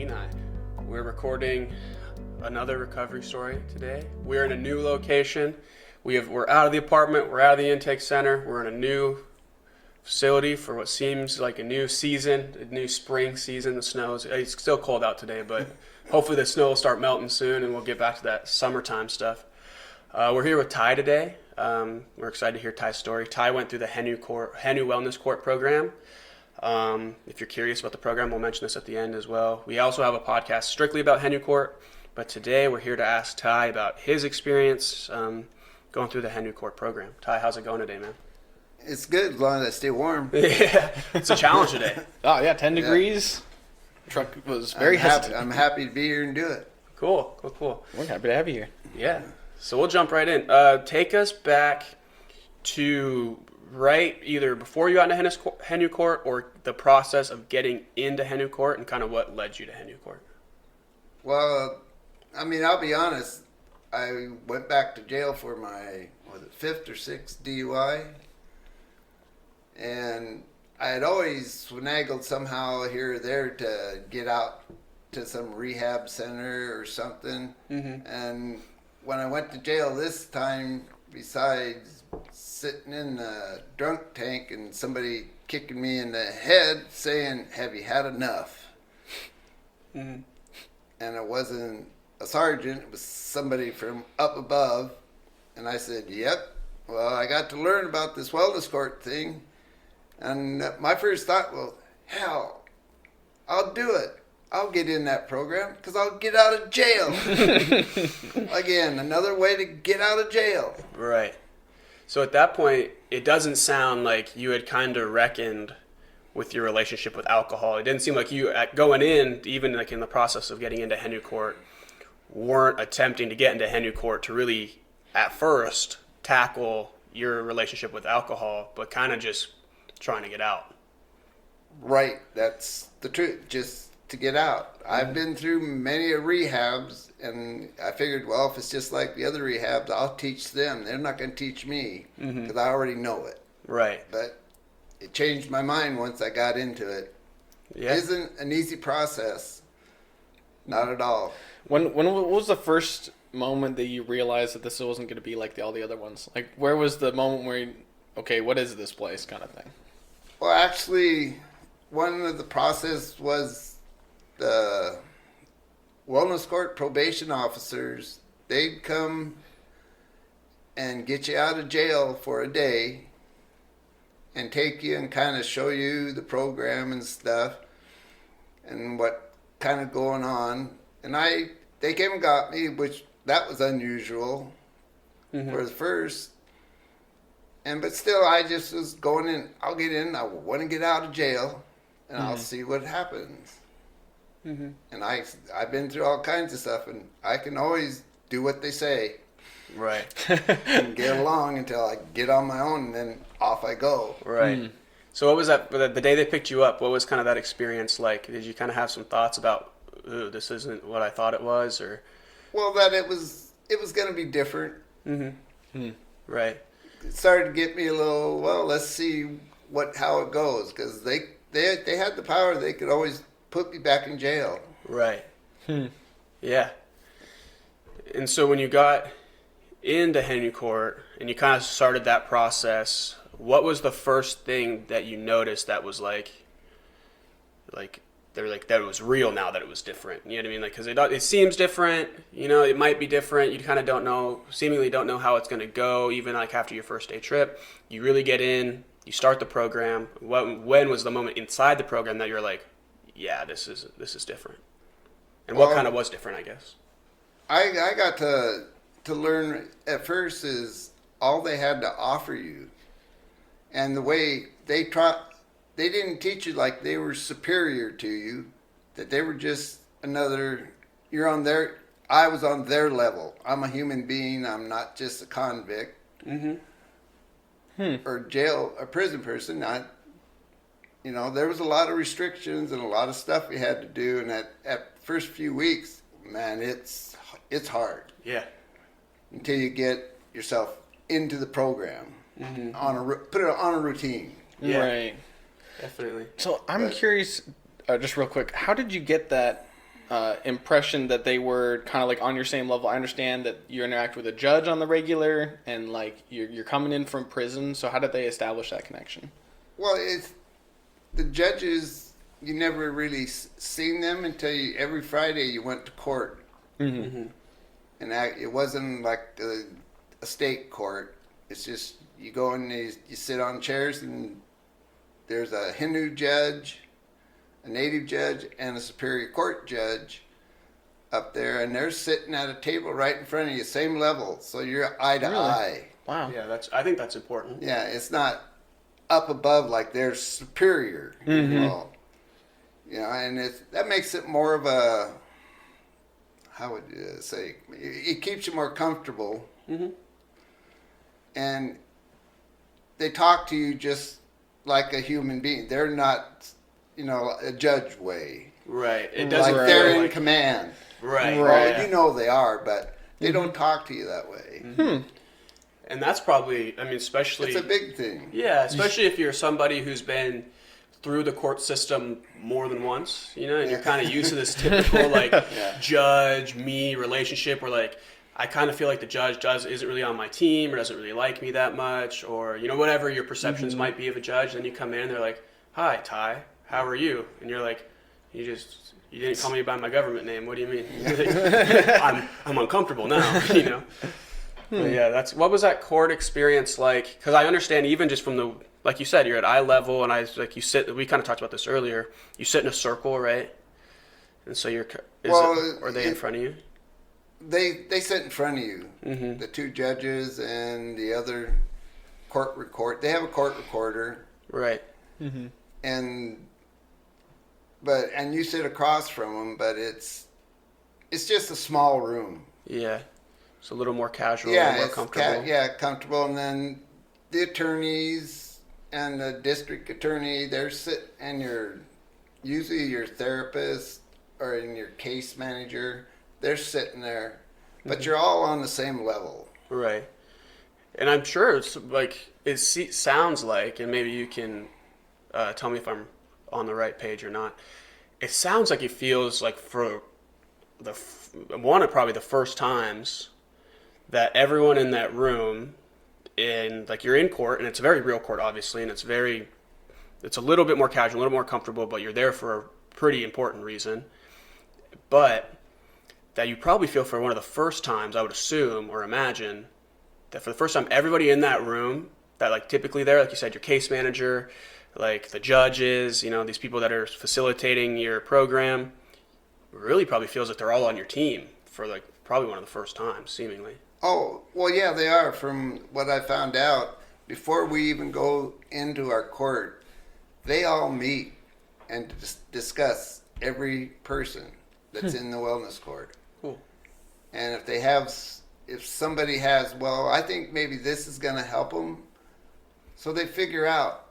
Kenai. We're recording another recovery story today. We're in a new location. We're out of the apartment. We're out of the intake center. We're in a new facility for what seems like a new season, a new spring season. The snow's it's still cold out today, but hopefully the snow will start melting soon, and we'll get back to that summertime stuff. We're here with Ty today. We're excited to hear Ty's story. Ty went through the Henu Wellness Court program. If you're curious about the program, we'll mention this at the end as well. We also have a podcast strictly about Henu Court, but today we're here to ask Ty about his experience going through the Henu Court program. Ty, how's it going today, man? It's good as long as I stay warm. Yeah, it's a challenge today. Oh, yeah, 10 degrees. Truck was very hesitant. I'm happy to be here and do it. Cool. We're happy to have you here. Yeah. So we'll jump right in. Take us back to right either before you got into Henu Court or the process of getting into Henu Court and kind of what led you to Henu Court. Well, I mean, I'll be honest. I went back to jail for my, fifth or sixth DUI. And I had always finagled somehow here or there to get out to some rehab center or something. Mm-hmm. And when I went to jail this time, besides sitting in the drunk tank and somebody kicking me in the head saying, "Have you had enough?" Mm-hmm. And it wasn't a sergeant, it was somebody from up above. And I said, "Yep, well, I got to learn about this wellness court thing." And my first thought, well, hell, I'll do it. I'll get in that program because I'll get out of jail. Again, another way to get out of jail. Right. So at that point, it doesn't sound like you had kind of reckoned with your relationship with alcohol. It didn't seem like you, going in, even like in the process of getting into Henu Court, weren't attempting to get into Henu Court to really, at first, tackle your relationship with alcohol, but kind of just trying to get out. Right. That's the truth. Just to get out. I've been through many rehabs, and I figured, well, if it's just like the other rehabs, I'll teach them. They're not going to teach me because I already know it. Right. But it changed my mind once I got into it. Yeah. It isn't an easy process. Not at all. When what was the first moment that you realized that this wasn't going to be like all the other ones? Like, where was the moment where okay, what is this place kind of thing? Well, actually, one of the process was the wellness court probation officers. They'd come and get you out of jail for a day and take you and kind of show you the program and stuff and what kind of going on. And they came and got me, which that was unusual for the first. But still, I just was going in. I'll get in. I want to get out of jail, and I'll see what happens. Mm-hmm. And I've been through all kinds of stuff, and I can always do what they say. Right. And get along until I get on my own, and then off I go. Right. Mm. So what was that, the day they picked you up, what was kind of that experience like? Did you kind of have some thoughts about, ooh, this isn't what I thought it was, or? Well, that it was going to be different. Mm-hmm. Mm. Right. It started to get me a little, well, let's see how it goes, because they had the power. They could always put me back in jail. Right. Yeah. And so when you got into Henu Court and you kind of started that process, what was the first thing that you noticed that was like they were like that it was real now, that it was different? You know what I mean? Like, because it seems different, you know, it might be different. You kind of seemingly don't know how it's going to go, even like after your first day trip. You really get in, you start the program. When was the moment inside the program that you're like, yeah, this is different? And what kind of was different, I guess? I got to learn at first is all they had to offer you. And the way they didn't teach you like they were superior to you, that they were just I was on their level. I'm a human being. I'm not just a convict or a prison person. There was a lot of restrictions and a lot of stuff we had to do. And at first few weeks, man, it's hard. Yeah. Until you get yourself into the program, put it on a routine. Yeah. Right. Definitely. So I'm curious, just real quick, how did you get that impression that they were kind of like on your same level? I understand that you interact with a judge on the regular, and like you're coming in from prison. So how did they establish that connection? Well, it's the judges. You never really seen them until every Friday you went to court, and it wasn't like a state court. It's just you go and you sit on chairs, and there's a Hindu judge, a native judge, and a superior court judge up there, and they're sitting at a table right in front of you, same level, so you're eye to eye. Wow. Yeah, I think that's important. Yeah, it's not up above like they're superior. Well, and that makes it more of a, how would you say, it keeps you more comfortable. And they talk to you just like a human being. They're not, a judge way. Right. It Like doesn't they're feel in like command. right. Well, Yeah. they are, but they don't talk to you that way. And that's probably, I mean, especially It's a big thing. yeah, especially if you're somebody who's been through the court system more than once, and you're kind of used to this typical like judge me relationship where like I kind of feel like the judge isn't really on my team or doesn't really like me that much, or whatever your perceptions might be of a judge. Then you come in and they're like, "Hi, Ty, how are you?" And you're like, "You didn't call me by my government name. What do you mean?" I'm uncomfortable now, But yeah, what was that court experience like? Because I understand even just from like you said, you're at eye level, and we kind of talked about this earlier. You sit in a circle, right? And so are they in front of you? They sit in front of you. The two judges and the other court record. They have a court recorder. Right. And you sit across from them, but it's just a small room. Yeah. It's a little more casual, a Yeah, little more it's comfortable. comfortable. And then the attorneys and the district attorney, they're and usually your therapist or in your case manager, they're sitting there, but you're all on the same level. Right. And I'm sure it's like sounds like, and maybe you can tell me if I'm on the right page or not. It sounds like it feels like for probably the first times that everyone in that room, like you're in court, and it's a very real court, obviously, and it's a little bit more casual, a little more comfortable, but you're there for a pretty important reason. But that you probably feel for one of the first times, I would assume or imagine, that for the first time, everybody in that room, that like typically there, like you said, your case manager, like the judges, these people that are facilitating your program, really probably feels like they're all on your team for like probably one of the first times, seemingly. Oh, well, yeah, they are. From what I found out, before we even go into our court, they all meet and discuss every person that's in the wellness court. Cool. And if somebody has, well, I think maybe this is going to help them. So they figure out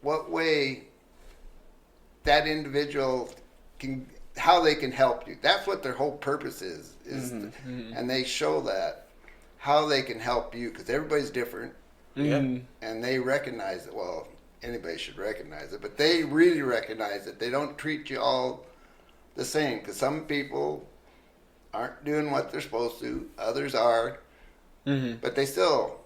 what way that individual how they can help you. That's what their whole purpose is. And they show that, how they can help you, because everybody's different. And they recognize it. Well, anybody should recognize it, but they really recognize it. They don't treat you all the same, because some people aren't doing what they're supposed to, others are, but they still,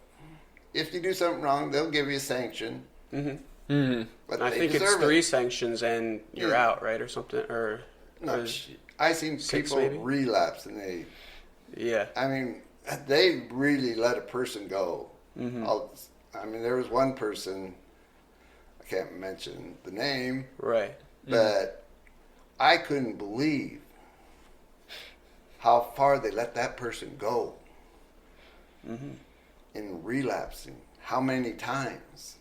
if you do something wrong, they'll give you a sanction. But I think it's 3 sanctions and you're out, right, or something, or no, I seen 6 people maybe? relapse, and they really let a person go. There was one person, I can't mention the name, right, but I couldn't believe how far they let that person go in relapsing. How many times?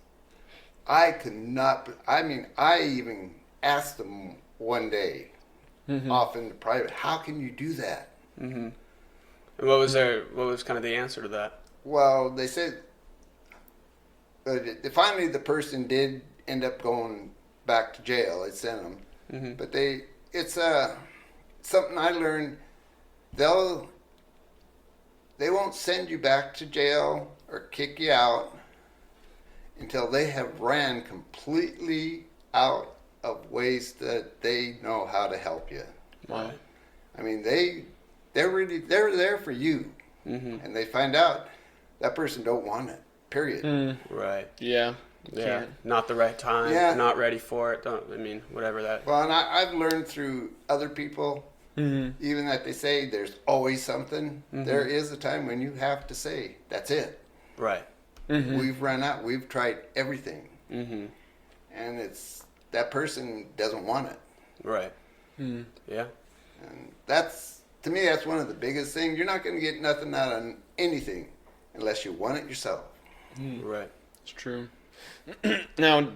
I could not. I even asked them one day, off in the private, how can you do that? And what was kind of the answer to that? Well, they said, finally the person did end up going back to jail. They sent them, but it's something I learned. They won't send you back to jail or kick you out until they have ran completely out of ways that they know how to help you. Wow. I mean, they're there for you, and they find out that person don't want it. Period. Right. Yeah. Yeah. Can't. Not the right time. Yeah. Not ready for it. Don't. I mean, whatever that. Well, and I've learned through other people, even that they say there's always something. There is a time when you have to say, that's it. Right. We've run out. We've tried everything. And it's that person doesn't want it. Right. Yeah. And that's, to me, that's one of the biggest things. You're not going to get nothing out of anything unless you want it yourself. Right. It's true. Now,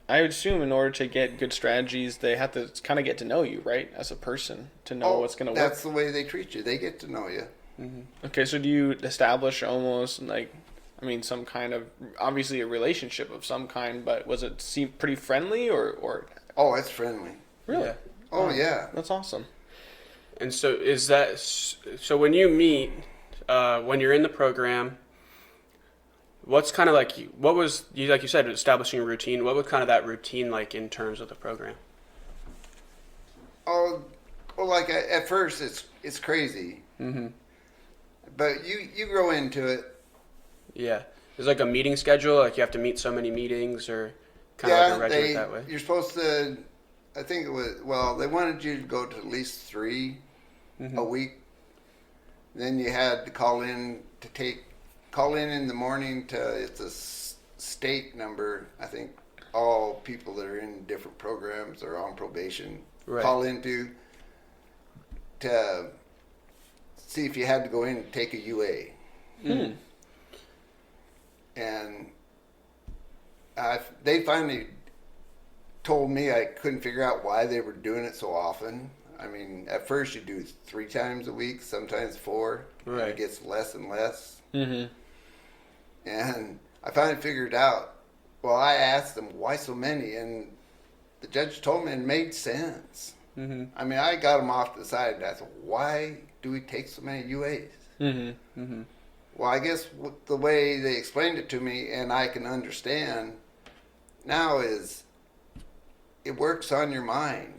I would assume in order to get good strategies, they have to kind of get to know you, right, as a person, to know what's going to work. That's the way they treat you. They get to know you. Okay, so do you establish almost like, I mean, some kind of, obviously a relationship of some kind, but was it seem pretty friendly or Oh, it's friendly. really? Yeah. Oh, yeah. That's awesome. And so is that so when you meet when you're in the program, what's kind of like what was you like you said establishing a routine, what was kind of that routine like in terms of the program? Oh, well, like at first it's crazy. But you grow into it. Yeah. There's like a meeting schedule, like you have to meet so many meetings or kind of like a regiment that way. You're supposed to, I think it was, well, they wanted you to go to at least 3 a week. Then you had to call in in the morning to, it's a state number, I think all people that are in different programs or on probation call into to see if you had to go in and take a UA. And they finally told me I couldn't figure out why they were doing it so often. I mean, at first you do 3 times a week, sometimes 4. Right. And it gets less and less. And I finally figured out, well, I asked them, why so many? And the judge told me it made sense. I mean, I got them off to the side and I said, why do we take so many UAs? Well, I guess the way they explained it to me, and I can understand now, is it works on your mind.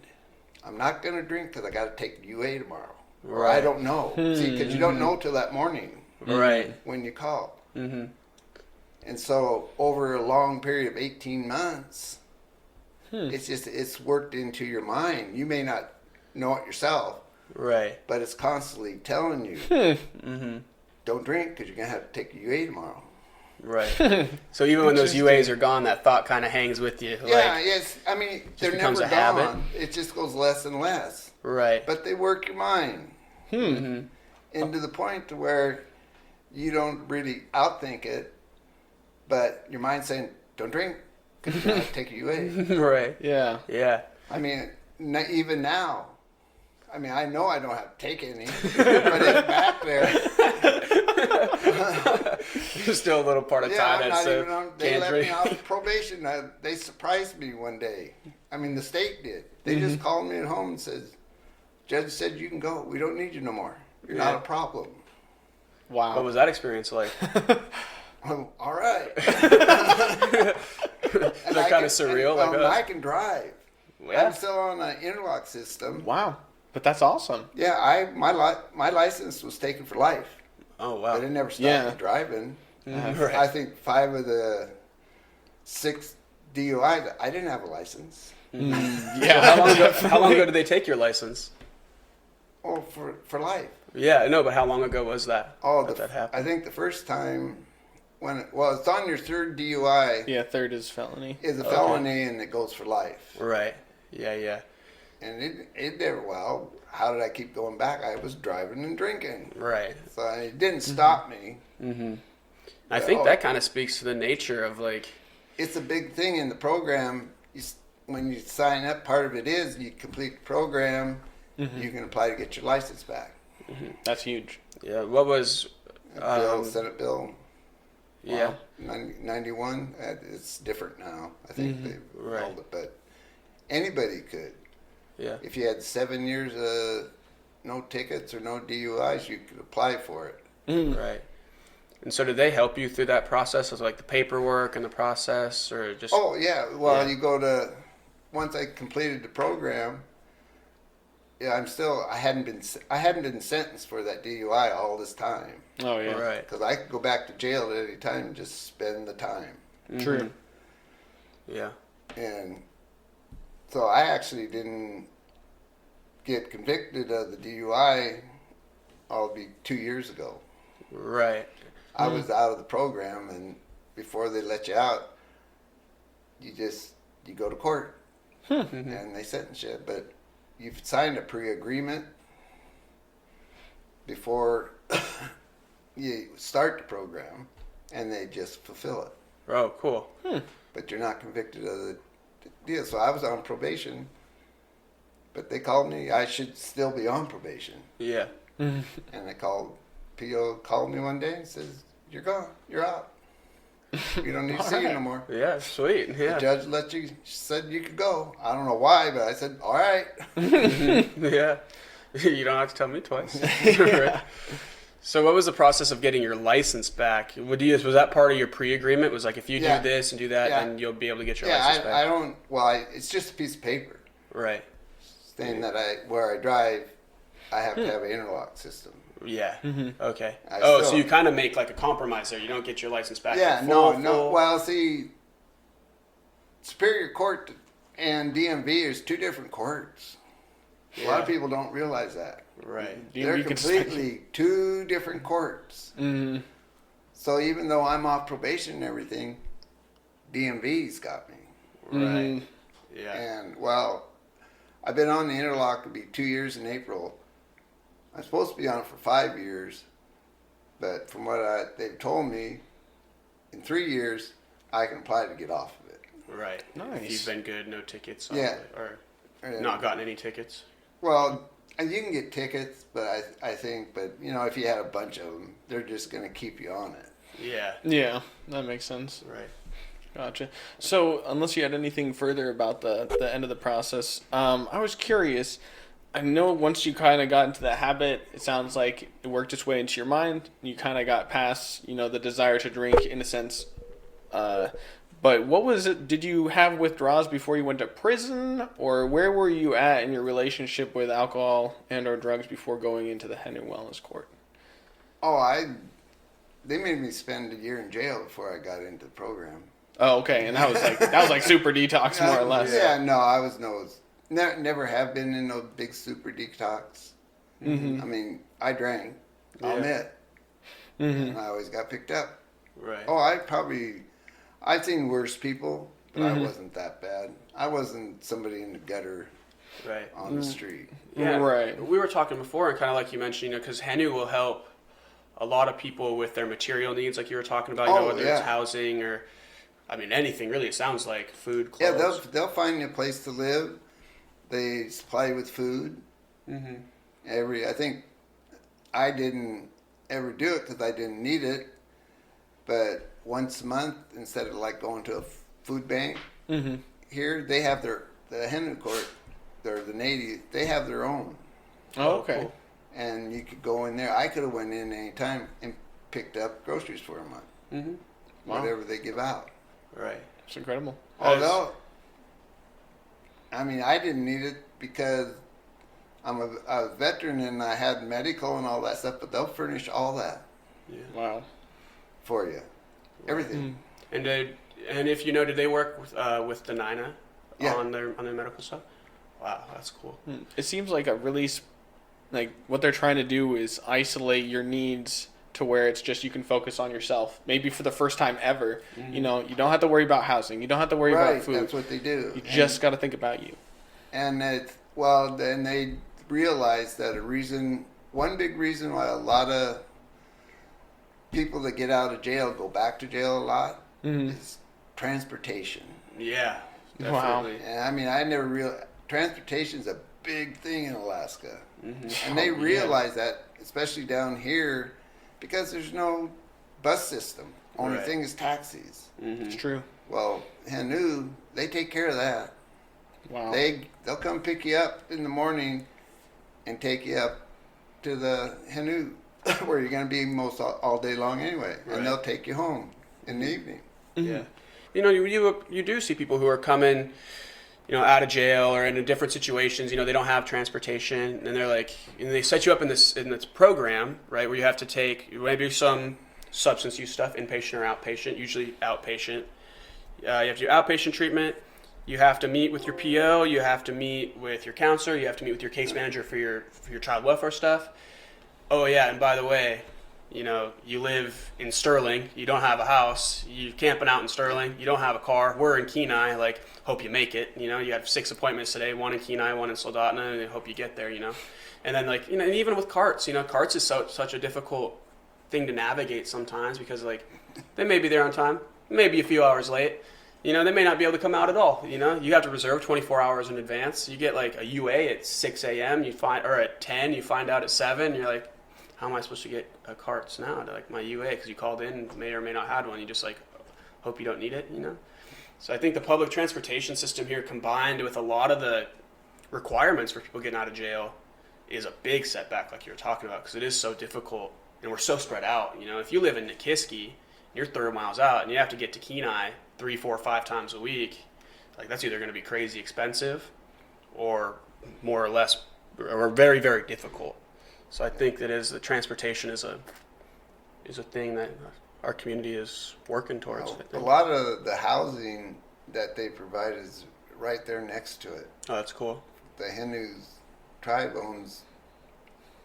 I'm not going to drink because I got to take UA tomorrow. Or I don't know. See, because you don't know till that morning. Right. When you call. And so over a long period of 18 months, it's worked into your mind. You may not know it yourself. Right. But it's constantly telling you, don't drink because you're going to have to take a UA tomorrow. Right. So even when those UAs are gone, that thought kind of hangs with you. Yeah, like, yes. I mean, they're becomes never a habit. gone. It just goes less and less. Right. But they work your mind. And to the point to where you don't really outthink it, but your mind's saying, don't drink because you're going to take a UA. Right. Yeah. Yeah. I mean, even now, I mean, I know I don't have to take any, but it's back there. There's still a little part of time I'm that's not even on. They let can't me off probation. They surprised me one day. I mean, the state did. They just called me at home and said, "Judge said you can go. We don't need you no more. You're not a problem." Wow. What was that experience like? Oh, all right. Is that kind of surreal? Like, I can drive. yeah. I'm still on an interlock system. Wow. But that's awesome. Yeah, my license was taken for life. Oh wow. But it never stopped me driving. Right. I think 5 of the 6 DUIs, I didn't have a license. Yeah. How long ago did they take your license? Oh, for life. Yeah, no, but how long ago was that? Oh, that happened? I think the first time it's on your 3rd DUI. Yeah, 3rd is felony. Is a felony and it goes for life. Right. Yeah, yeah. And it did well. How did I keep going back? I was driving and drinking. Right. So it didn't stop me. I think that kind of speaks to the nature of like. It's a big thing in the program. When you sign up, part of it is you complete the program, you can apply to get your license back. That's huge. Yeah. What was? Senate bill. Yeah. 91. It's different now. I think they've called it, but anybody could. Yeah. If you had 7 years of no tickets or no DUIs, you could apply for it. Right. And so did they help you through that process of like the paperwork and the process or just? Oh, yeah. Well, you go to, once I completed the program, yeah, I hadn't been sentenced for that DUI all this time. Oh yeah. Right. Because I could go back to jail at any time and just spend the time. True. Yeah. And so I actually didn't get convicted of the DUI. I'll be 2 years ago. Right. I was out of the program, and before they let you out, you go to court and they sentence you. But you've signed a pre-agreement before you start the program, and they just fulfill it. Oh, cool. But you're not convicted of the deal. So I was on probation, but they called me. I should still be on probation. Yeah. And they PO called me one day and says, "You're gone. You're out. You don't need to see you no more." Yeah, sweet. The Yeah. judge said you could go. I don't know why, but I said, "All right." Yeah. You don't have to tell me twice. Right. So what was the process of getting your license back? Was that part of your pre-agreement? Was like, if you Yeah. do this and do that, Yeah. then you'll be able to get your Yeah, license I back? don't. Well, it's just a piece of paper Right. saying that where I drive, I have to have an interlock system. Yeah. Okay. I So still- you kind of make like a compromise there. You don't get your license back. Yeah, in no. full. Well, see, Superior Court and DMV is two different courts. A lot of Yeah. people don't realize that. Right. They're completely two different courts. Mm-hmm. So even though I'm off probation and everything, DMV's got me. Right. Yeah. And, well, I've been on the interlock. It'll be 2 years in April. I'm supposed to be on it for 5 years. But from what they've told me, in 3 years, I can apply to get off of it. Right. Nice. If you've been good, no tickets. Yeah. Or And- not gotten any tickets. Well, and you can get tickets, but I think, if you had a bunch of them, they're just going to keep you on it. Yeah. Yeah, that makes sense. Right. Gotcha. So, unless you had anything further about the end of the process, I was curious. I know once you kind of got into the habit, it sounds like it worked its way into your mind. You kind of got past, the desire to drink in a sense. But what was it? Did you have withdrawals before you went to prison, or where were you at in your relationship with alcohol and/or drugs before going into the Henry Wellness Court? Oh, they made me spend a year in jail before I got into the program. Oh, okay, and that was like super detox more or less. Yeah, no, I was never have been in no big super detox. Mm-hmm. I mean, I drank, I'll admit, Mm-hmm. and I always got picked up. Right. Oh, I've seen worse people, but Mm-hmm. I wasn't that bad. I wasn't somebody in the gutter Right. on the street. Yeah. Right. We were talking before, and kind of like you mentioned, because Henu will help a lot of people with their material needs, like you were talking about, whether it's housing or, I mean, anything really. It sounds like food, Yeah, clothes. they'll find you a place to live. They supply you with food. Mm-hmm. I think I didn't ever do it because I didn't need it, but once a month, instead of like going to a food bank, Mm-hmm. here they have the Henry Court, they're the Navy, they have their own, Oh, okay. Cool. and you could go in there. I could have went in any time and picked up groceries for a month, Mm-hmm. Wow. whatever they give out. Right. It's incredible. Although, I mean, I didn't need it because I was a veteran and I had medical and all that stuff, but they'll furnish all that Yeah. Wow. for you, everything. And if did they work with Denina Yeah. on their medical stuff? Wow, that's cool. It seems like a release, like what they're trying to do is isolate your needs to where it's just you can focus on yourself. Maybe for the first time ever, you don't have to worry about housing. You don't have to worry Right, about food. that's what they do. You just got to think about you. And then they realize that one big reason why a lot of people that get out of jail go back to jail a lot is transportation. Yeah, Wow. definitely. And I mean, I never realized transportation's a big thing in Alaska. And they Oh, yeah. realize that, especially down here, because there's no bus system. Only Right. thing is taxis. It's true. Well, Hanu, they take care of that. Wow. They'll come pick you up in the morning and take you up to the Hanu, where you're going to be most all day long anyway. Right. And they'll take you home in the evening. Yeah. You do see people who are coming, out of jail or in different situations, they don't have transportation, and they're like, and they set you up in this program, right, where you have to take maybe some substance use stuff, inpatient or outpatient, usually outpatient. You have to do outpatient treatment. You have to meet with your PO. You have to meet with your counselor. You have to meet with your case manager for your child welfare stuff. Oh yeah, and by the way, you live in Sterling. You don't have a house. You're camping out in Sterling. You don't have a car. We're in Kenai. Like, hope you make it. You have 6 appointments today. 1 in Kenai, 1 in Soldotna, and I hope you get there. And then and even with carts, carts is such a difficult thing to navigate sometimes because they may be there on time, maybe a few hours late. They may not be able to come out at all. You have to reserve 24 hours in advance. You get a UA at 6 a.m. Or at 10. You find out at 7. You're like, how am I supposed to get a carts now to my UA? Because you called in and may or may not had one. You just hope you don't need it. So I think the public transportation system here, combined with a lot of the requirements for people getting out of jail, is a big setback, like you were talking about, because it is so difficult and we're so spread out. If you live in Nikiski, you're 30 miles out and you have to get to Kenai 3, 4, 5 times a week, that's either going to be crazy expensive or more or less or very, very difficult. So I think the transportation is a thing that our community is working towards. A lot of the housing that they provide is right there next to it. Oh, that's cool. The Hindu tribe owns,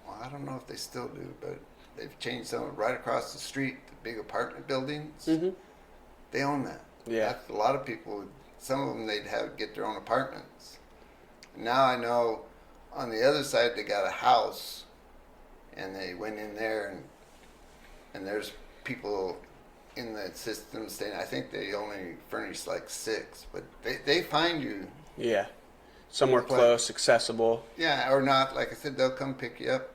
well, I don't know if they still do, but they've changed some right across the street, the big apartment buildings. Mm-hmm. They own that. Yeah. That's a lot of people, some of them they'd get their own apartments. Now I know on the other side they got a house and they went in there and there's people in the system staying. I think they only furnish 6, but they find you. Yeah. Somewhere close, accessible. Yeah, or not. Like I said, they'll come pick you up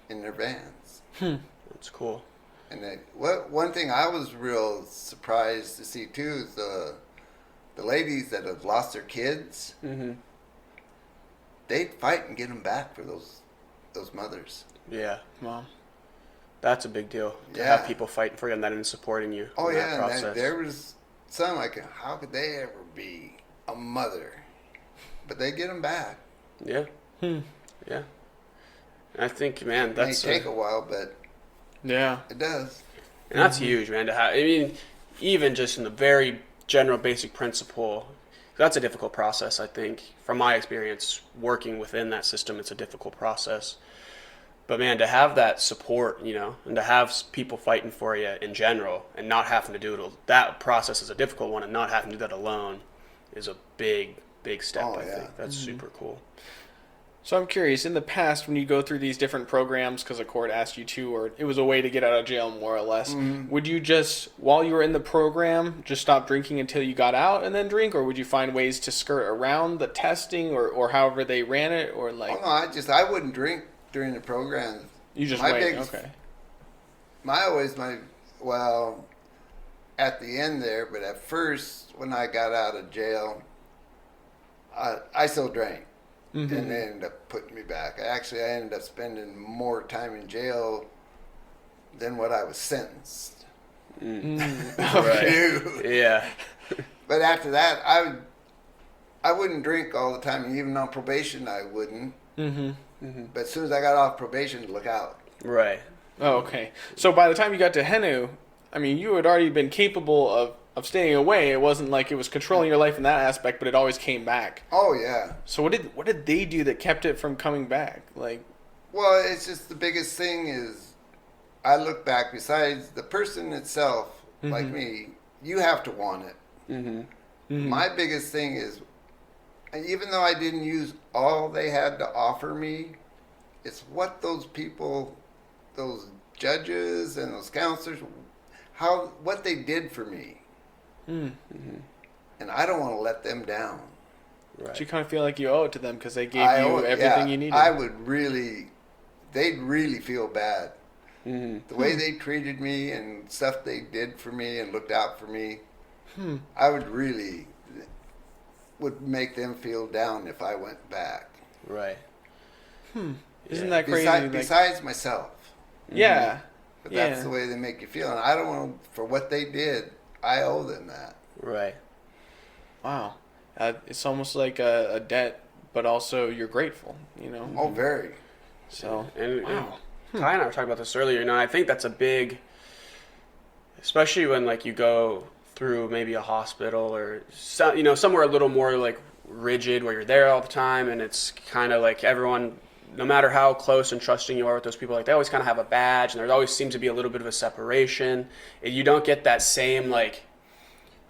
in their vans. That's cool. And one thing I was real surprised to see too is the ladies that have lost their kids. Mm-hmm. They'd fight and get them back for those mothers. Yeah, Mom. That's a big deal to Yeah. have people fighting for you and then supporting you. Oh in that yeah, process. and there was some how could they ever be a mother? But they get them back. Yeah. Yeah. And I think, man, It may that's take a while, but Yeah. it does. and that's huge, man. To have, even just in the very general basic principle, that's a difficult process. I think, from my experience working within that system, it's a difficult process. But man, to have that support, and to have people fighting for you in general, and not having to do it, that process is a difficult one, and not having to do that alone is a big step. Oh, I yeah. think that's super cool. So I'm curious, in the past, when you go through these different programs, because a court asked you to, or it was a way to get out of jail more or less, would you just, while you were in the program, just stop drinking until you got out and then drink, or would you find ways to skirt around the testing or however they ran it, or Oh no, I wouldn't drink during the program. You just My wait, biggest- okay. At the end there, but at first when I got out of jail, I still drank. Mm-hmm. And they ended up putting me back. I ended up spending more time in jail than what I was sentenced. Right. Yeah. But after that, I wouldn't drink all the time, and even on probation, I wouldn't. Mm-hmm. But as soon as I got off probation, look out. Right. Oh, okay. So by the time you got to Henu, you had already been capable of staying away. It wasn't like it was controlling your life in that aspect, but it always came back. Oh yeah. So what did they do that kept it from coming back? Well, it's just the biggest thing is, I look back. Besides the person itself, like me, you have to want it. Mm-hmm. Mm-hmm. My biggest thing is, and even though I didn't use all they had to offer me, it's what those people, those judges and those counselors, what they did for me. Mm-hmm. And I don't want to let them down. Right. But you kind of feel like you owe it to them because they gave you everything you needed. They'd really feel bad. Mm-hmm. The way they treated me and stuff they did for me and looked out for me, I would make them feel down if I went back. Right. Isn't that crazy? Besides myself. Yeah. But that's the way they make you feel. And I don't want, for what they did, I owe them that. Right. Wow. it's almost like a debt, but also you're grateful, you know? Oh, very. So, And wow. Ty and I were talking about this earlier. You know, I think that's a big, especially when like you go through maybe a hospital or somewhere a little more like rigid where you're there all the time, and it's kind of like everyone, no matter how close and trusting you are with those people, like they always kind of have a badge, and there always seems to be a little bit of a separation. And you don't get that same like,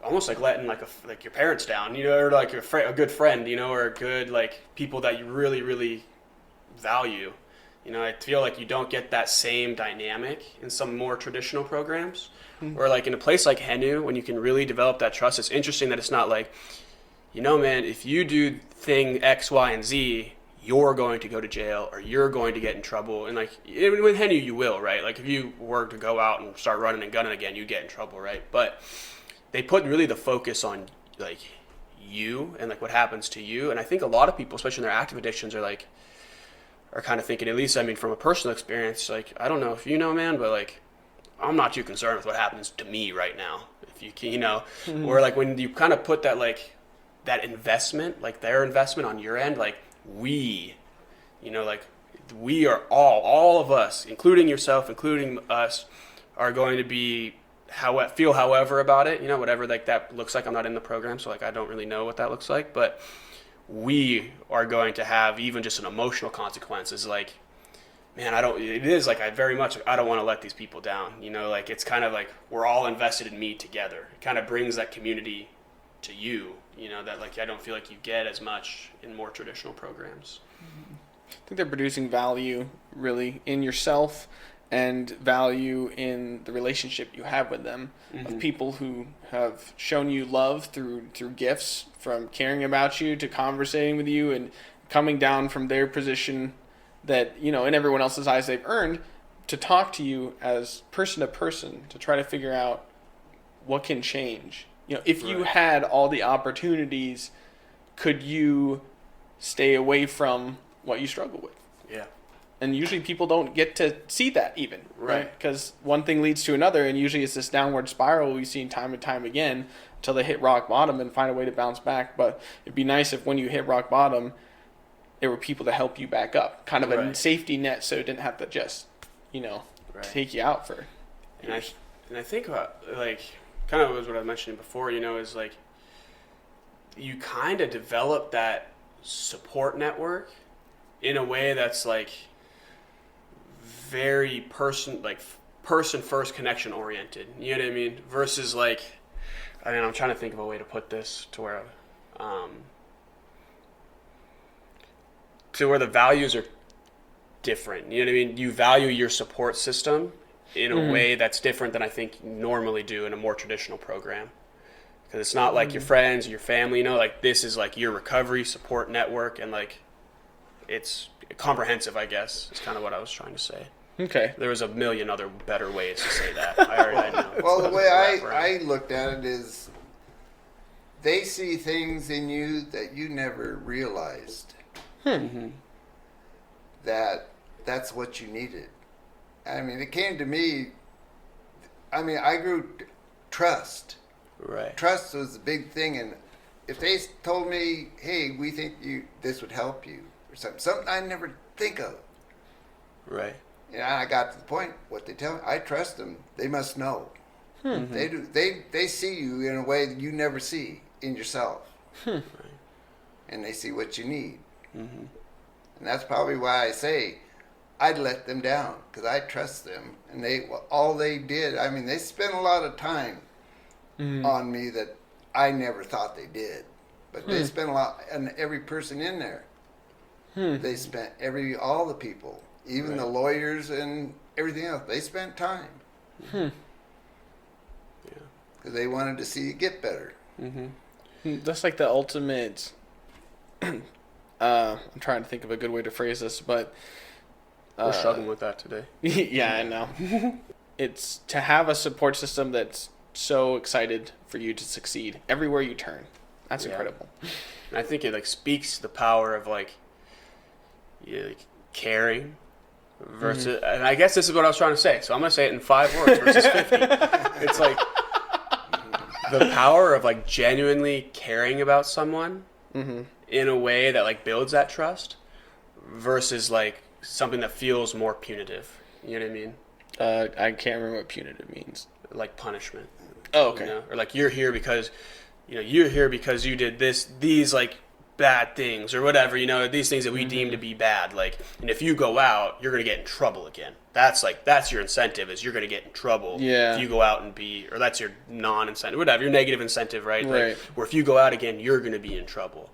almost like letting like your parents down, or like a good friend, or a good like people that you really really value. I feel like you don't get that same dynamic in some more traditional programs. Or like in a place like Henu, when you can really develop that trust. It's interesting that it's not like, man, if you do thing X, Y, and Z, you're going to go to jail or you're going to get in trouble. And like with Henu, you will, right? Like if you were to go out and start running and gunning again, you get in trouble, right? But they put really the focus on like you and like what happens to you. And I think a lot of people, especially in their active addictions, are kind of thinking, at least, I mean, from a personal experience, like, I don't know if you know, man, but like, I'm not too concerned with what happens to me right now. If you can, or like when you kind of put that, like that investment, like their investment on your end, like we are all of us, including yourself, including us, are going to be feel however about it, whatever like that looks like. I'm not in the program, so like I don't really know what that looks like, but we are going to have even just an emotional consequences. Like, man, I don't want to let these people down, like it's kind of like we're all invested in me together. It kind of brings that community to you, that like I don't feel like you get as much in more traditional programs. I think they're producing value really in yourself and value in the relationship you have with them, of people who have shown you love through gifts, from caring about you to conversating with you and coming down from their position that, in everyone else's eyes they've earned, to talk to you as person to person, to try to figure out what can change. If you had all the opportunities, could you stay away from what you struggle with? Yeah. And usually people don't get to see that even, right? Because one thing leads to another, and usually it's this downward spiral we've seen time and time again until they hit rock bottom and find a way to bounce back. But it'd be nice if when you hit rock bottom, there were people to help you back up, kind of a safety net, so it didn't have to just, take you out for. And I think like kind of was what I was mentioning before, is like you kind of develop that support network in a way that's like very person first connection oriented. You know what I mean? Versus like, I'm trying to think of a way to put this to where the values are different. You know what I mean? You value your support system in a way that's different than I think you normally do in a more traditional program. Because it's not like your friends, your family, like this is like your recovery support network, and like it's comprehensive, I guess, is kind of what I was trying to say. Okay. There was a million other better ways to say that. I already know. Well, the way I looked at it is they see things in you that you never realized. That's what you needed. I mean, it came to me, I grew trust. Right. Trust was the big thing, and if they told me, hey, we think this would help you, or something I never think of. Right. I got to the point, what they tell me, I trust them. They must know. They do. They see you in a way that you never see in yourself. Right. And they see what you need. And that's probably why I say I'd let them down, because I trust them. And all they did, they spent a lot of time on me that I never thought they did. But they spent a lot, and every person in there, they spent all the people, even the lawyers and everything else, they spent time. Yeah. Because they wanted to see you get better. That's like the ultimate. I'm trying to think of a good way to phrase this, but we're struggling with that today. Yeah, I know. It's to have a support system that's so excited for you to succeed everywhere you turn. That's incredible. And I think it speaks to the power of caring versus, and I guess this is what I was trying to say. So I'm going to say it in 5 words versus 50. It's the power of like genuinely caring about someone in a way that like builds that trust versus like something that feels more punitive. You know what I mean? I can't remember what punitive means. Like punishment. Oh, okay. You know? Or like you're here because you did these like bad things or whatever, these things that we deem to be bad. Like, and if you go out, you're gonna get in trouble again. That's your incentive, is you're gonna get in trouble. Yeah. If you go out or that's your non-incentive, whatever, your negative incentive, right? Right. Like, where if you go out again, you're gonna be in trouble.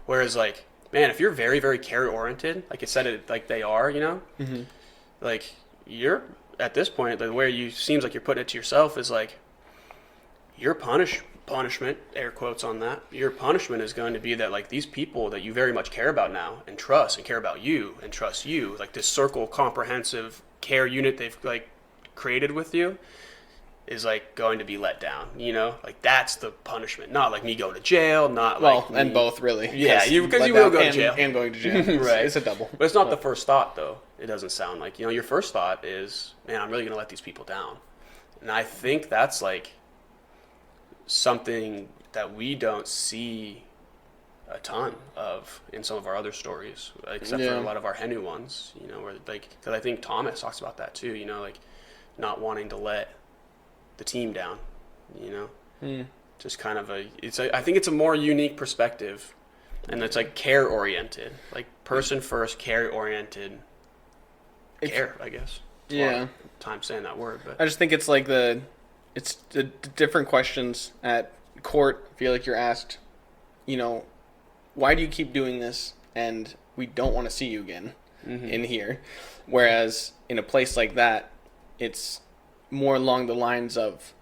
Whereas like, man, if you're very, very care oriented, like it said it like they are, like you're at this point, the way you seems like you're putting it to yourself is like your punishment, air quotes on that, your punishment is going to be that like these people that you very much care about now and trust and care about you and trust you, like this circle comprehensive care unit they've like created with you is like going to be let down, like that's the punishment, not like me going to jail, not like and both really. Yeah, because you will go to jail and going to jail. right, It's a double. But it's not the first thought though. It doesn't sound like, your first thought is, man, I'm really going to let these people down. And I think that's like something that we don't see a ton of in some of our other stories, except for a lot of our Henu ones, where like, because I think Thomas talks about that too, like not wanting to let the team down, just kind of I think it's a more unique perspective, and it's like care oriented, like person first, care oriented care, I guess. It's a lot of time saying that word, but I just think it's like the different questions at court. I feel like you're asked, why do you keep doing this? And we don't want to see you again in here. Whereas in a place like that, it's more along the lines of,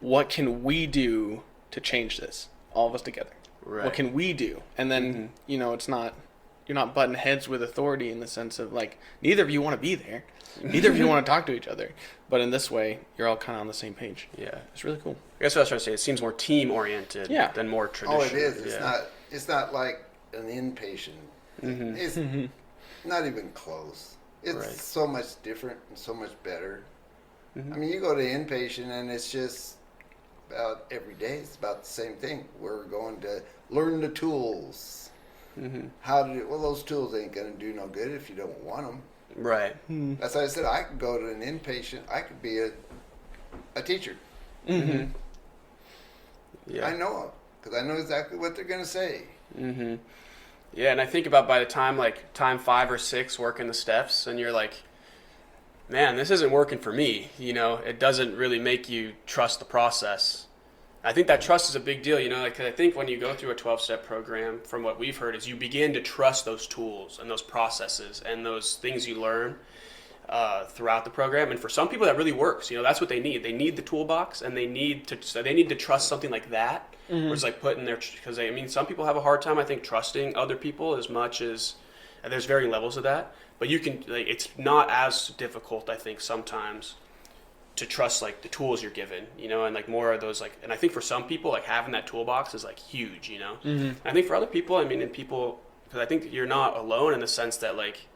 what can we do to change this? All of us together. Right. What can we do? And then, it's not, you're not butting heads with authority in the sense of like, neither of you want to be there. Neither of you want to talk to each other. But in this way, you're all kind of on the same page. Yeah. It's really cool. I guess what I was trying to say, it seems more team oriented than more traditional. Oh, it is. It's not like an inpatient. It's not even close. It's so much different and so much better. I mean, you go to inpatient and it's just about every day. It's about the same thing. We're going to learn the tools. Those tools ain't going to do no good if you don't want them. Right. That's why I said I could go to an inpatient. I could be a teacher. Yeah. I know them because I know exactly what they're going to say. Yeah, and I think about by the time like time 5 or 6 working the steps, and you're like, man, this isn't working for me. It doesn't really make you trust the process. I think that trust is a big deal, because I think when you go through a 12-step program, from what we've heard, is you begin to trust those tools and those processes and those things you learn throughout the program. And for some people, that really works. That's what they need. They need the toolbox, and they need to trust something like that. Where it's like putting their, because some people have a hard time, I think, trusting other people as much as, and there's varying levels of that. But you can, it's not as difficult, I think, sometimes to trust like the tools you're given, and like more of those like, and I think for some people like having that toolbox is like huge, I think for other people, because I think you're not alone in the sense that like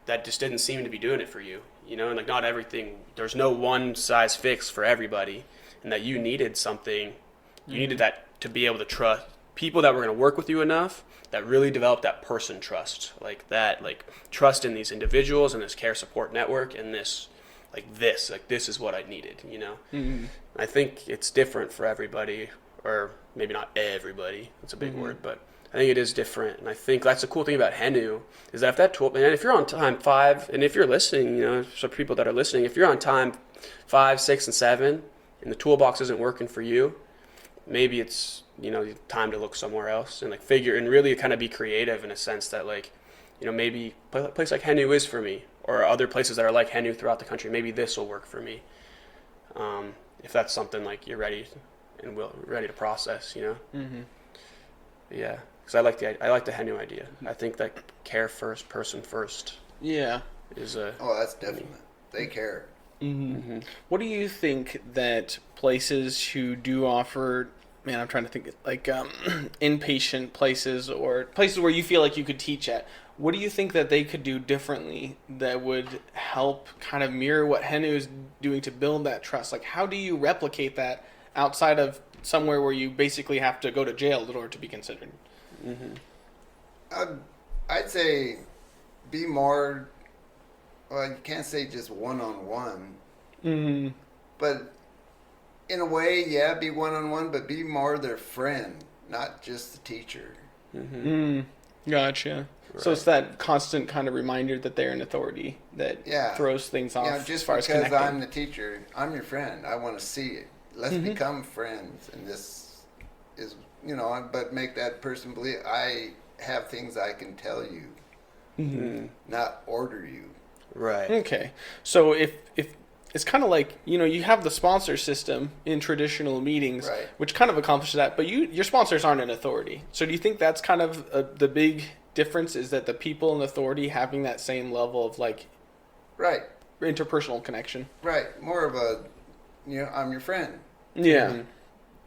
that just didn't seem to be doing it for you, and like not everything, there's no one size fix for everybody, and that you needed something, you needed that to be able to trust people that were going to work with you enough that really developed that person trust, like that, like trust in these individuals and this care support network and this is what I needed, I think it's different for everybody, or maybe not everybody, that's a big word, but I think it is different. And I think that's the cool thing about Henu, is that if that tool, and if you're on time 5, and if you're listening, so people that are listening, if you're on time 5, 6, and 7, and the toolbox isn't working for you, maybe it's, time to look somewhere else and like figure and really kind of be creative in a sense that like, maybe a place like Henu is for me, or other places that are like Henu throughout the country. Maybe this will work for me. If that's something like you're ready to process, Yeah, because I like the Henu idea. I think that care first, person first. Yeah. Is a. Oh, that's definite. They care. What do you think that places who do offer, man, I'm trying to think, like inpatient places or places where you feel like you could teach at, what do you think that they could do differently that would help kind of mirror what Henu is doing to build that trust? Like, how do you replicate that outside of somewhere where you basically have to go to jail in order to be considered? I'd say be more. Well, you can't say just one-on-one, but in a way, yeah, be one-on-one, but be more their friend, not just the teacher. Gotcha. Right. So it's that constant kind of reminder that they're an authority that throws things off. Just as far as because connecting. I'm the teacher, I'm your friend. I want to see it. Let's become friends, and this is, but make that person believe I have things I can tell you, not order you. Right. Okay. So if it's kind of like, you have the sponsor system in traditional meetings, right, which kind of accomplishes that, but your sponsors aren't an authority. So do you think that's kind of the big difference, is that the people in authority having that same level of like right, interpersonal connection? Right. More of a, I'm your friend. Yeah.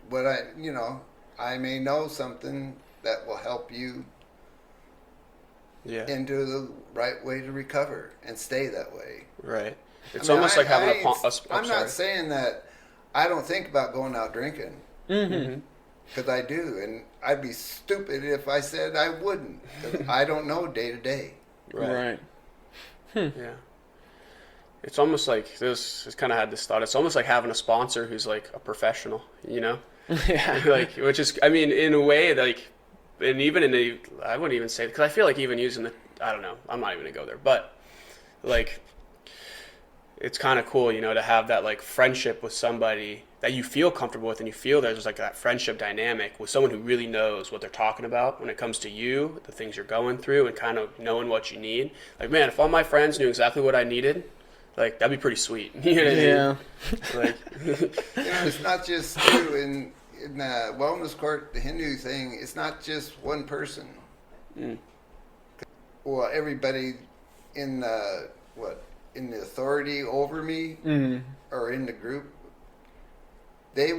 But I may know something that will help you into the right way to recover and stay that way. Right. It's almost like having I'm not saying that I don't think about going out drinking. Because I do. And I'd be stupid if I said I wouldn't. Because I don't know day to day. Right. Yeah. It's almost like this kind of had this thought. It's almost like having a sponsor who's like a professional, Yeah. which is, I mean, in a way, like, and even I wouldn't even say, because I feel like even using I don't know, I'm not even gonna go there, but like, it's kind of cool, to have that like friendship with somebody that you feel comfortable with, and you feel there's like that friendship dynamic with someone who really knows what they're talking about when it comes to you, the things you're going through, and kind of knowing what you need. Like, man, if all my friends knew exactly what I needed, like, that'd be pretty sweet. You know what I mean? Like, it's not just you in the wellness court, the Hindu thing. It's not just one person. Well, everybody in the authority over me or in the group, they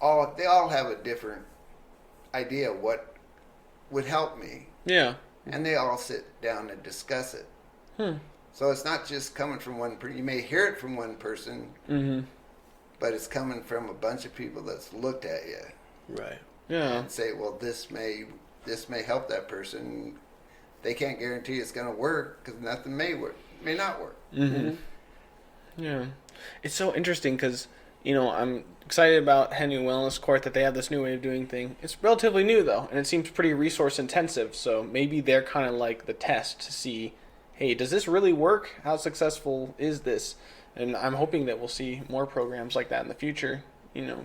all have a different idea of what would help me. Yeah. And they all sit down and discuss it. So it's not just coming from one person. You may hear it from one person, but it's coming from a bunch of people that's looked at you. Right. Yeah. And say, well, this may help that person. They can't guarantee it's going to work because nothing may not work. Yeah. It's so interesting because, I'm excited about Hindu Wellness Court, that they have this new way of doing things. It's relatively new, though, and it seems pretty resource intensive. So maybe they're kind of like the test to see, hey, does this really work? How successful is this? And I'm hoping that we'll see more programs like that in the future.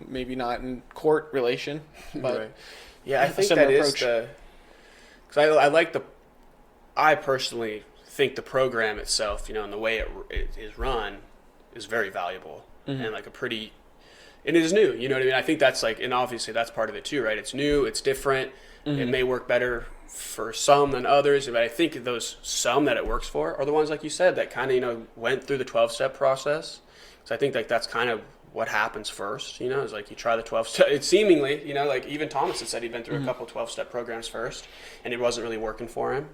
Maybe not in court relation, but right. Yeah, I think that is because I personally think the program itself, and the way it is run is very valuable and like and it is new, you know what I mean? I think that's like, and obviously that's part of it too, right? It's new, it's different. It may work better for some than others, but I think those some that it works for are the ones, like you said, that kind of, went through the 12-step process. So I think like that's kind of what happens first, is like you try the 12-step. It's seemingly, like even Thomas had said he'd been through a couple 12-step programs first, and it wasn't really working for him.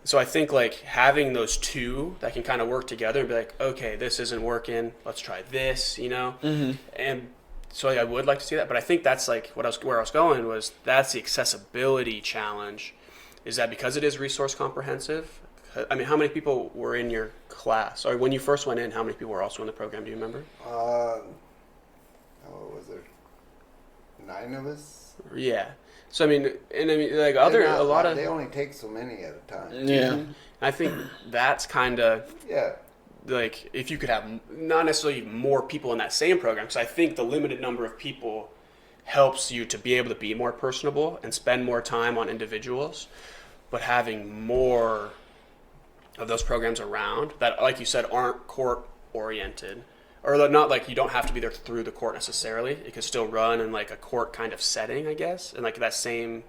So I think like having those two that can kind of work together and be like, okay, this isn't working, let's try this, and so I would like to see that. But I think that's like where I was going was that's the accessibility challenge, is that because it is resource comprehensive. I mean, how many people were in your class, or when you first went in, how many people were also in the program? Do you remember? Was there 9 of us? Yeah. So I mean, like a lot of they only take so many at a time. Yeah. I think that's kind of like if you could have not necessarily more people in that same program, because I think the limited number of people helps you to be able to be more personable and spend more time on individuals, but having more of those programs around that, like you said, aren't court oriented, or not like you don't have to be there through the court necessarily. It could still run in like a court kind of setting, I guess, and like that same,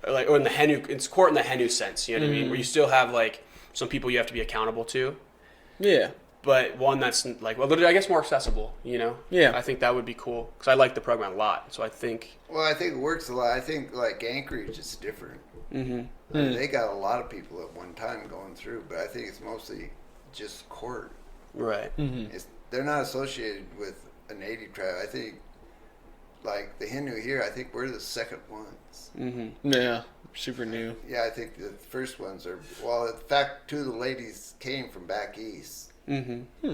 like, or in the Hindu, it's court in the Hindu sense, you know what I mean, where you still have like some people you have to be accountable to. Yeah. But one that's like, well, I guess more accessible, Yeah. I think that would be cool because I like the program a lot. So I think. Well, I think it works a lot. I think like Anchorage is different. They got a lot of people at one time going through, but I think it's mostly just court. Right. They're not associated with a native tribe. I think, like the Hindu here, I think we're the second ones. Mm-hmm. Yeah, super new. Yeah, I think the first ones are. Well, in fact, two of the ladies came from back east. Mm-hmm.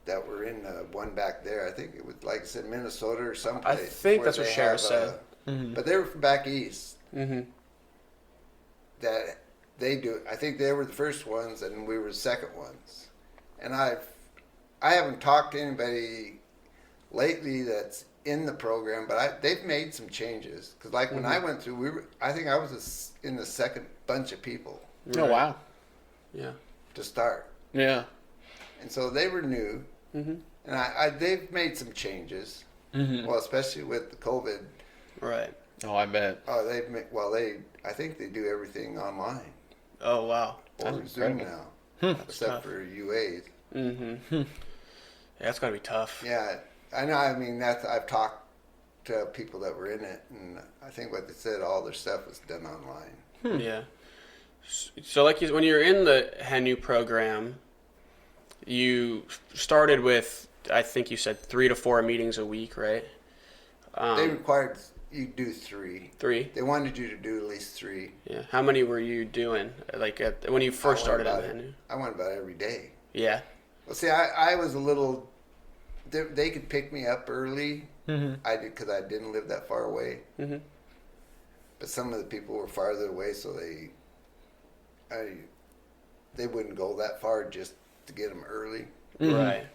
That were in one back there. I think it was, like I said, Minnesota or someplace. I think where that's what they Shara have, said. But they were from back east. Mm-hmm. That they do. I think they were the first ones, and we were the second ones. And I haven't talked to anybody lately that's in the program, but they've made some changes. Because like when I went through, I think I was in the second bunch of people Oh wow. Yeah. to start, Yeah. and so they were new. Mm-hmm. And they've made some changes. Well, especially with the COVID. Right. Oh, I bet. Oh, I think they do everything online Oh wow. or That's Zoom incredible. now, That's except tough. for UAs. Mm-hmm. Yeah, that's gotta be tough. Yeah, I know. I mean, I've talked to people that were in it, and I think what they said, all their stuff was done online. Yeah. So, like, when you're in the HENU program, you started with, I think you said 3 to 4 meetings a week, right? They required you do 3. 3. They wanted you to do at least 3. Yeah. How many were you doing? Like when you first started in HENU? I went about every day. Yeah. Well, see, I was a little. They could pick me up early. I did because I didn't live that far away. Mm-hmm. But some of the people were farther away, so they wouldn't go that far just to get them early. Right.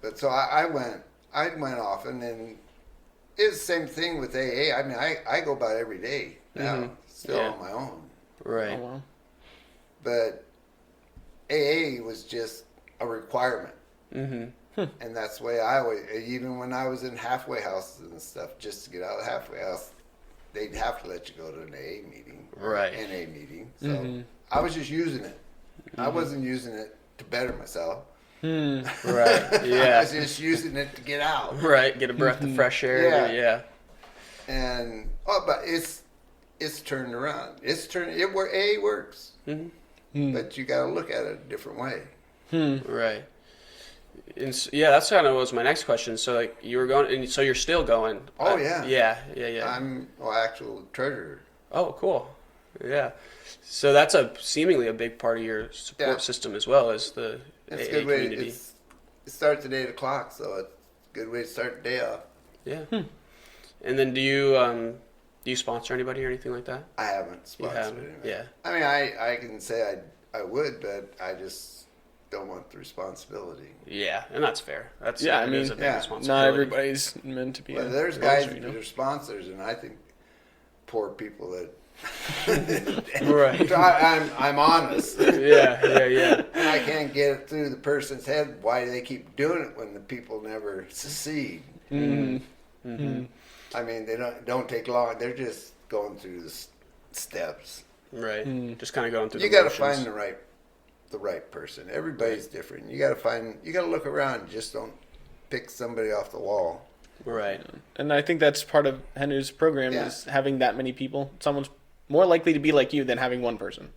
But so I went often, and it was the same thing with AA. I mean, I go about every day now, still Yeah. on my own. Right. Oh wow. But AA was just a requirement. Mm-hmm. And that's the way I always, even when I was in halfway houses and stuff, just to get out of the halfway house, they'd have to let you go to an AA meeting, or Right. NA meeting. So I was just using it. I wasn't using it to better myself. Right. I Yeah. was just using it to get out. Right. Get a breath of fresh air. Yeah. Yeah. And but it's turned around. AA works, but you got to look at it a different way. Right. And yeah, that's kind of was my next question. So, like, you were going, and so you're still going. Oh, yeah. Yeah. I'm actual treasurer. Oh, cool. Yeah. So that's seemingly a big part of your support Yeah. system as well as the It's a AA good way. community. It starts at 8 o'clock, so it's a good way to start the day off. Yeah. And then do you sponsor anybody or anything like that? I haven't You sponsored haven't. anyone. Yeah. I mean, I can say I would, but I just don't want the responsibility. Yeah, and that's fair. That's Yeah, I it mean, is a big yeah, responsibility. Not everybody's meant to be. Well, a there's guys sponsor, that are sponsors, and I think poor people that. Right. I'm honest. Yeah. And I can't get it through the person's head why they keep doing it when the people never succeed. I mean, they don't take long. They're just going through the steps. Right. Just kind of going through. You the got to motions. find the right person. Everybody's different. You got to look around. Just don't pick somebody off the wall. Right. And I think that's part of Henu's program Yeah. is having that many people. Someone's more likely to be like you than having one person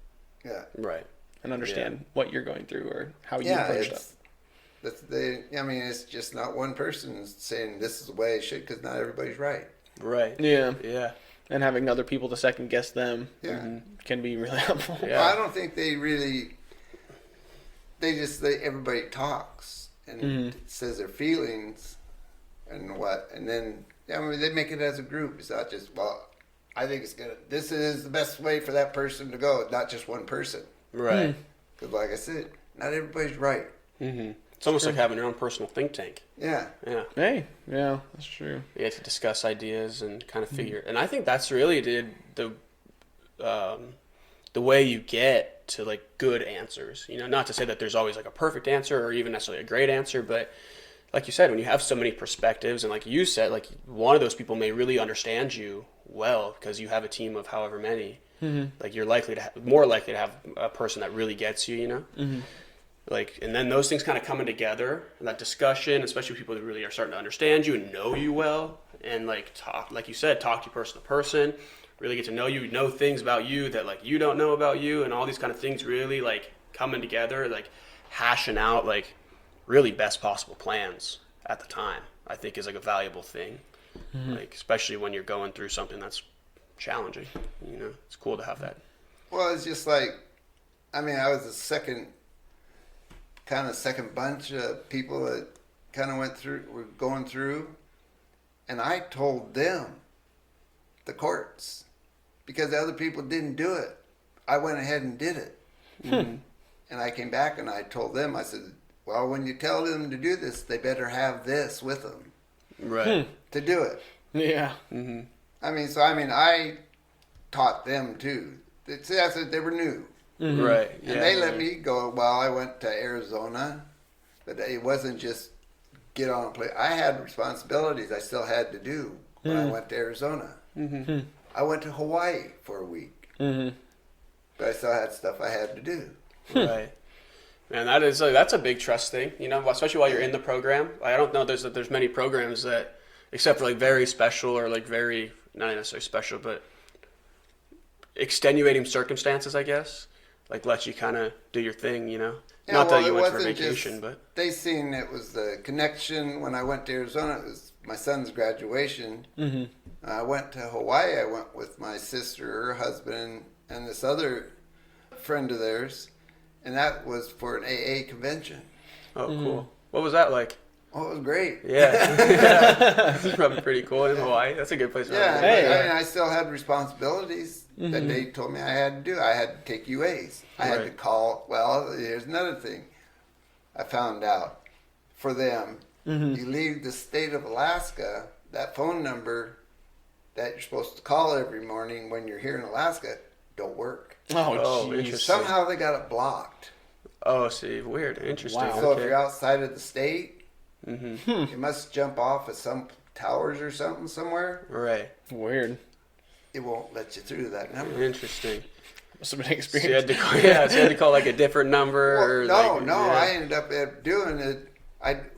Yeah. Right. and understand what you're going through or how you Yeah, approach stuff. I mean, it's just not one person saying this is the way it should, because not everybody's right. Right. Yeah. Yeah. And having other people to second guess them Yeah. can be really helpful. Yeah. Well, I don't think they really. Everybody talks and says their feelings and what, and then they make it as a group. It's not just I think this is the best way for that person to go, not just one person. Right. Because, like I said, not everybody's right. Mm-hmm. It's almost like having your own personal think tank. Yeah. Yeah. Hey, yeah, that's true. You get to discuss ideas and kind of figure. And I think that's really the way you get to like good answers. You know, not to say that there's always like a perfect answer or even necessarily a great answer, but like you said, when you have so many perspectives, and like you said, like one of those people may really understand you well because you have a team of however many. Like you're more likely to have a person that really gets you. You know. Like, and then those things kind of coming together, and that discussion, especially with people that really are starting to understand you and know you well, and like talk, like you said, talk to you person to person, really get to know you, know things about you that like you don't know about you, and all these kind of things really like coming together, like hashing out like really best possible plans at the time, I think is like a valuable thing. Like, especially when you're going through something that's challenging, it's cool to have that. Well, it's just like, I mean, I was the second bunch of people that kind of were going through, and I told them, the courts, because the other people didn't do it. I went ahead and did it. And I came back and I told them, I said, well, when you tell them to do this, they better have this with them. Right. To do it. Yeah. I taught them too. I said they were new. Right. And they let me go. Well, I went to Arizona, but it wasn't just get on a plane. I had responsibilities I still had to do when I went to Arizona. I went to Hawaii for a week, but I still had stuff I had to do. Right. Man, that's a big trust thing, especially while you're in the program. I don't know there's many programs that, except for like very special or like very, not necessarily special, but extenuating circumstances, I guess, like let you kind of do your thing, Yeah, Not well, that you it went for wasn't vacation, just, but they seen it was the connection. When I went to Arizona, it was my son's graduation. I went to Hawaii. I went with my sister, her husband, and this other friend of theirs, and that was for an AA convention. oh, cool. What was that like? Oh, it was great. Yeah. It's probably pretty cool in Hawaii. That's a good place. Yeah, Hey. I still had responsibilities that they told me I had to do. I had to take UAs. I had to call. Well, here's another thing. I found out for them, you leave the state of Alaska, that phone number that you're supposed to call every morning when you're here in Alaska don't work. Oh, interesting. jeez. Somehow they got it blocked. Oh, see, weird, interesting. Wow. So Okay. if you're outside of the state, you must jump off of some towers or something somewhere. Right. Weird. It won't let you through that number. Interesting. Must have been So you experience. had to call, so you had to call like a different number. Well, or no. yeah. I ended up doing it.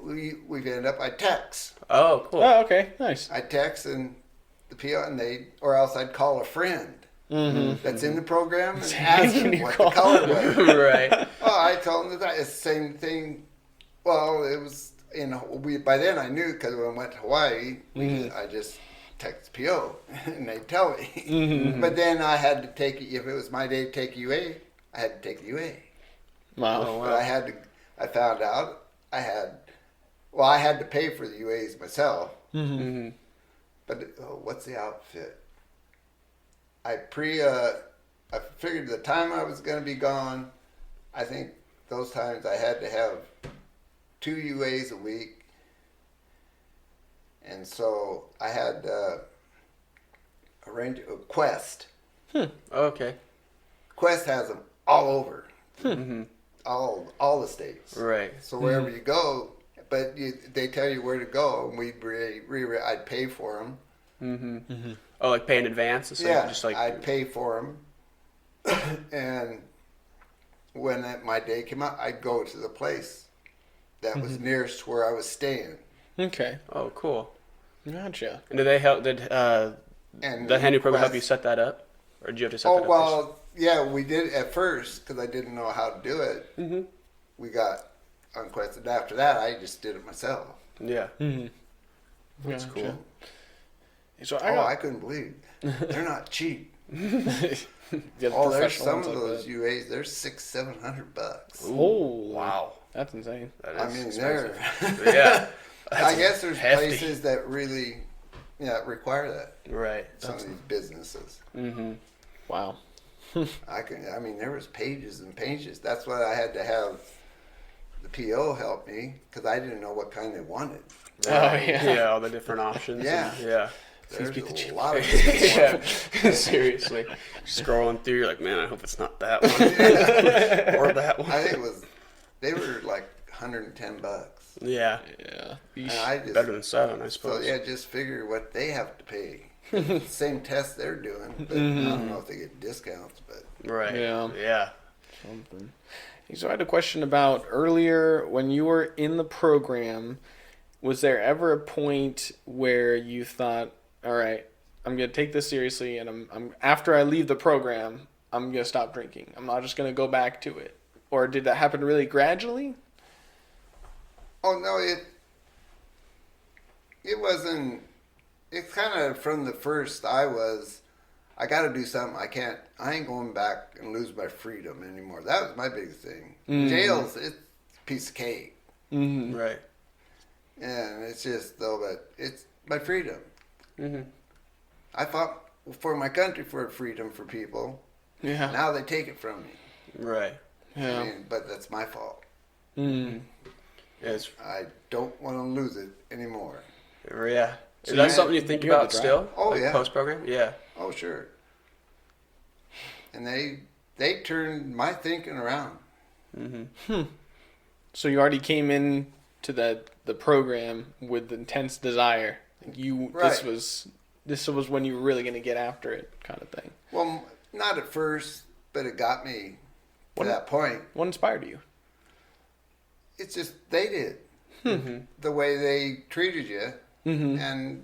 We ended up. I text. Oh, cool. Oh, okay. Nice. I text and the PO and or else I'd call a friend that's in the program and ask Can them you what call the color was. Right. Oh, I told them that it's the same thing. Well, it was by then I knew because when I went to Hawaii, I just text PO and they tell me. But then I had to take if it was my day to take UA, I had to take the UA. Wow. Oh, But wow. I found out I had to pay for the UAs myself. But what's the outfit? I figured the time I was going to be gone. I think those times I had to have 2 UAs a week, and so I had arranged a Quest. Okay. Quest has them all over, all the states. Right. So wherever you go, but they tell you where to go, and I'd pay for them. Oh, like pay in advance? Instead Yeah, of just like, I'd pay for them, and when my day came out, I'd go to the place that was nearest where I was staying. Okay. oh, cool. Gotcha. And did they help? Did And the Handy program help Quest- you set that up, or did you have to set Oh that up? well, yeah, we did at first because I didn't know how to do it. We got on Quest, and after that, I just did it myself. Yeah. That's cool. So I couldn't believe they're not cheap. Yeah, Oh, there's professional some ones of like those that. UAs. They're $600-700. Oh Wow. that's insane. That is I mean, expensive. they're. Yeah. I guess there's hefty. places that really, require that. Right. Some of these businesses. Wow. I mean, there was pages and pages. That's why I had to have the PO help me because I didn't know what kind they wanted. Oh yeah. Yeah, all the different options. Yeah. And, yeah. There's beat the a chip. lot of different Yeah. Seriously. Scrolling through, you're like, man, I hope it's not that one. Or that one. I think they were like $110. Yeah. Yeah. And I just, Better than 7, I so suppose. yeah, just figure what they have to pay. The same test they're doing, but I don't know if they get discounts, but Right. Yeah. Yeah. Something. So I had a question about earlier when you were in the program. Was there ever a point where you thought, "All right, I'm gonna take this seriously, and I'm after I leave the program, I'm gonna stop drinking. I'm not just gonna go back to it." Or did that happen really gradually? Oh no, it wasn't. It's kind of from the first. I got to do something. I ain't going back and lose my freedom anymore. That was my biggest thing. Jails, it's a piece of cake. Right. And it's just though, but it's my freedom. I fought for my country for freedom for people. Yeah. Now they take it from me. Right. Yeah. I mean, but that's my fault. Yes. I don't want to lose it anymore. Yeah. So Is that you- something you think you have about the drive? still? Oh, like yeah. Post program. Yeah. Oh sure. And they turned my thinking around. So you already came in to the program with intense desire. Right. This was when you were really going to get after it, kind of thing. Well, not at first, but it got me to that point. What inspired you? It's just they did the way they treated you, and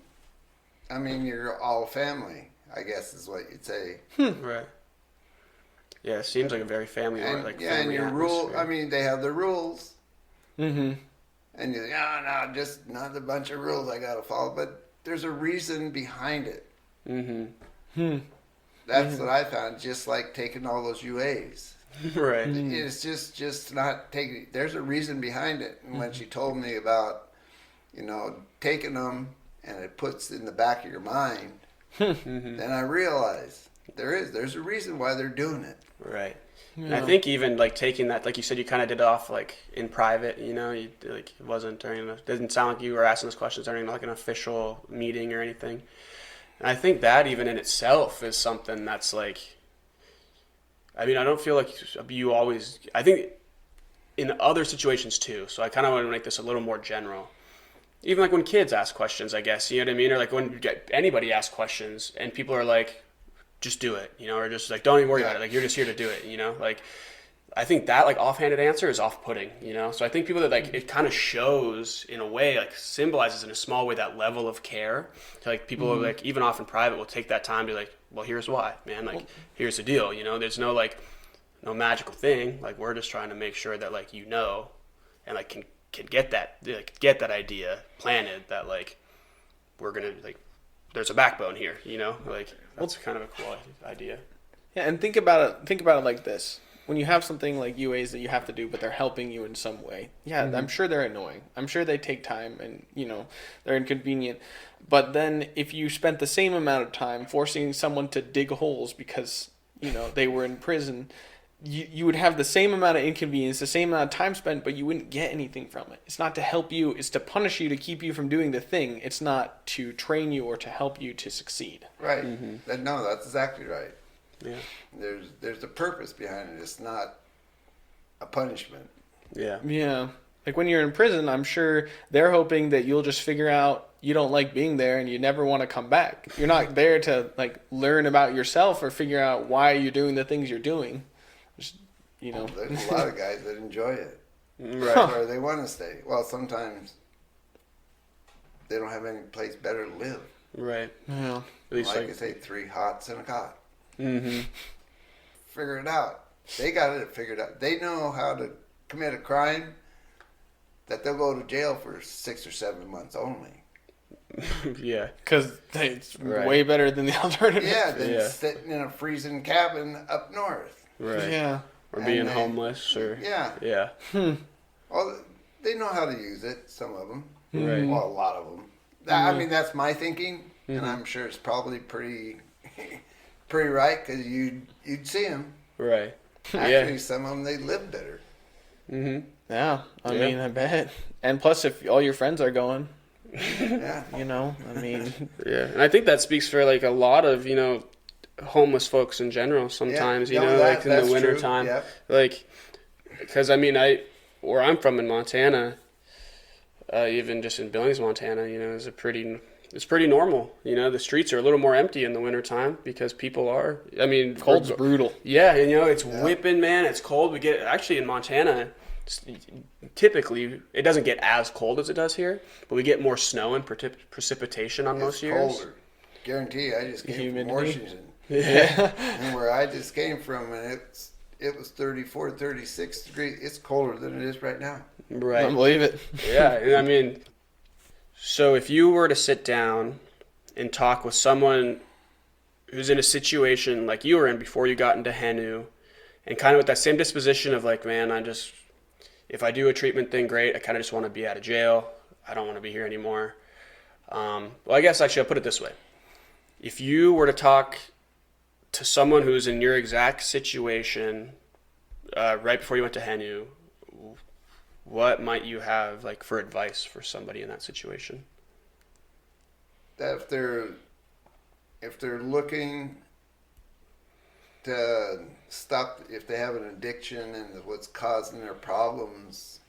I mean you're all family. I guess is what you'd say. Right. Yeah, it seems like a very family And, like yeah, and family your rule. atmosphere. I mean, they have their rules, Mm-hmm. and you think, no, just not a bunch of rules I gotta follow. But there's a reason behind it. That's what I found. Just like taking all those UAs. Right. It's just not taking. There's a reason behind it. And when she told me about, taking them, and it puts in the back of your mind, then I realized there's a reason why they're doing it. Right. And I think even like taking that, like you said, you kind of did it off like in private. You like it wasn't during. It didn't sound like you were asking those questions during like an official meeting or anything. And I think that even in itself is something that's like. I mean, I don't feel like you always. I think in other situations too. So I kind of want to make this a little more general. Even like when kids ask questions, I guess, you know what I mean? Or like when you get anybody ask questions and people are like, just do it, or just like, don't even worry about it. Like, you're just here to do it, Like, I think that like offhanded answer is off-putting, So I think people that like, it kind of shows in a way, like symbolizes in a small way that level of care. To, like people like even off in private will take that time to like, well, here's why, man. Like, here's the deal, There's no like, no magical thing. Like, we're just trying to make sure that like, and like can get that idea planted that like, we're going to like, there's a backbone here, like that's kind of a cool idea. Yeah, and think about it like this. When you have something like UAs that you have to do, but they're helping you in some way. Yeah, I'm sure they're annoying. I'm sure they take time and, they're inconvenient. But then if you spent the same amount of time forcing someone to dig holes because, they were in prison, you would have the same amount of inconvenience, the same amount of time spent, but you wouldn't get anything from it. It's not to help you. It's to punish you, to keep you from doing the thing. It's not to train you or to help you to succeed. Right. No, that's exactly right. Yeah. There's a purpose behind it. It's not a punishment. Yeah. Yeah. Like when you're in prison, I'm sure they're hoping that you'll just figure out you don't like being there and you never want to come back. You're not there to like learn about yourself or figure out why you're doing the things you're doing. Just, There's a lot of guys that enjoy it. Right. Or they want to stay. Well, sometimes they don't have any place better to live. Right. Yeah. At least Like I say, 3 hots and a cot. Mm-hmm. Figure it out. They got it figured out. They know how to commit a crime that they'll go to jail for 6 or 7 months only. Yeah. Because it's Right. way better than the alternative. Yeah, than Yeah. sitting in a freezing cabin up north. Right. Yeah. Or And being they- homeless or Yeah. yeah. Well, they know how to use it, some of them. Right. Well, a lot of them. I mean, that's my thinking, and I'm sure it's probably pretty right, because you'd see them. Right. Actually, Yeah. some of them, they live better. Mm-hmm. Yeah. I Yeah. mean, I bet. And plus, if all your friends are going, Yeah. I mean, Yeah. And I think that speaks for like a lot of, homeless folks in general sometimes, Yeah, no, like in the that's winter true. time. Yep. Like, because I mean, where I'm from in Montana, even just in Billings, Montana, is it's pretty normal. The streets are a little more empty in the winter time because people are, I mean, cold's brutal. Yeah, and it's whipping, man. It's cold. We get actually in Montana. Typically, it doesn't get as cold as it does here, but we get more snow and precipitation on most It's years. colder. Guarantee you, I just came Humidity. from Washington. Yeah. And where I just came from, and it was 34, 36 degrees. It's colder than it is right now. Right. I don't believe it. Yeah, and I mean, so if you were to sit down and talk with someone who's in a situation like you were in before you got into Henu, and kind of with that same disposition of like, man, if I do a treatment thing, great. I kind of just want to be out of jail. I don't want to be here anymore. Well, I guess actually I'll put it this way. If you were to talk to someone who's in your exact situation right before you went to Henu, what might you have like for advice for somebody in that situation? That if they're looking to stop, if they have an addiction and what's causing their problems,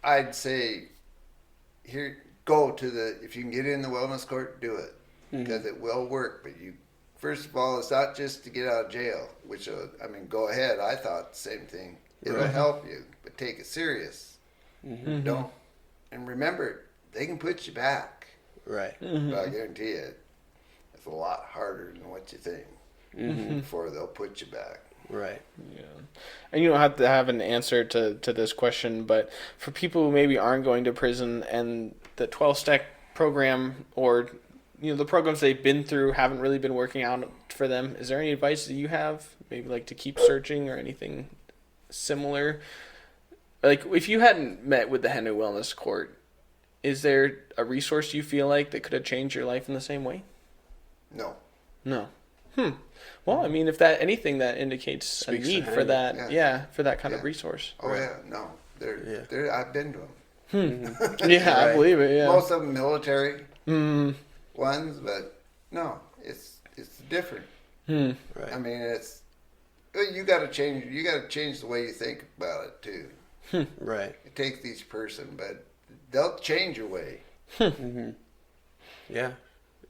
I'd say if you can get in the wellness court, do it, because it will work. But first of all, it's not just to get out of jail, which go ahead. I thought the same thing. It'll help you, but take it serious. Don't, and remember, they can put you back. Right. But I guarantee you, it's a lot harder than what you think before they'll put you back. Right. Yeah. And you don't have to have an answer to this question, but for people who maybe aren't going to prison and the 12-step program or the programs they've been through haven't really been working out for them, is there any advice that you have? Maybe like to keep searching or anything similar? Like if you hadn't met with the Henu Wellness Court, is there a resource you feel like that could have changed your life in the same way? No. No. Well, I mean, if that anything that indicates Speaks a need to for Henu. that, for that kind of resource. Oh yeah, no. I've been to them. Yeah, I believe it. Yeah. Most of them military ones, but no, it's different. Right. I mean, you got to change. You got to change the way you think about it too. Right. It takes each person, but they'll change your way. Yeah.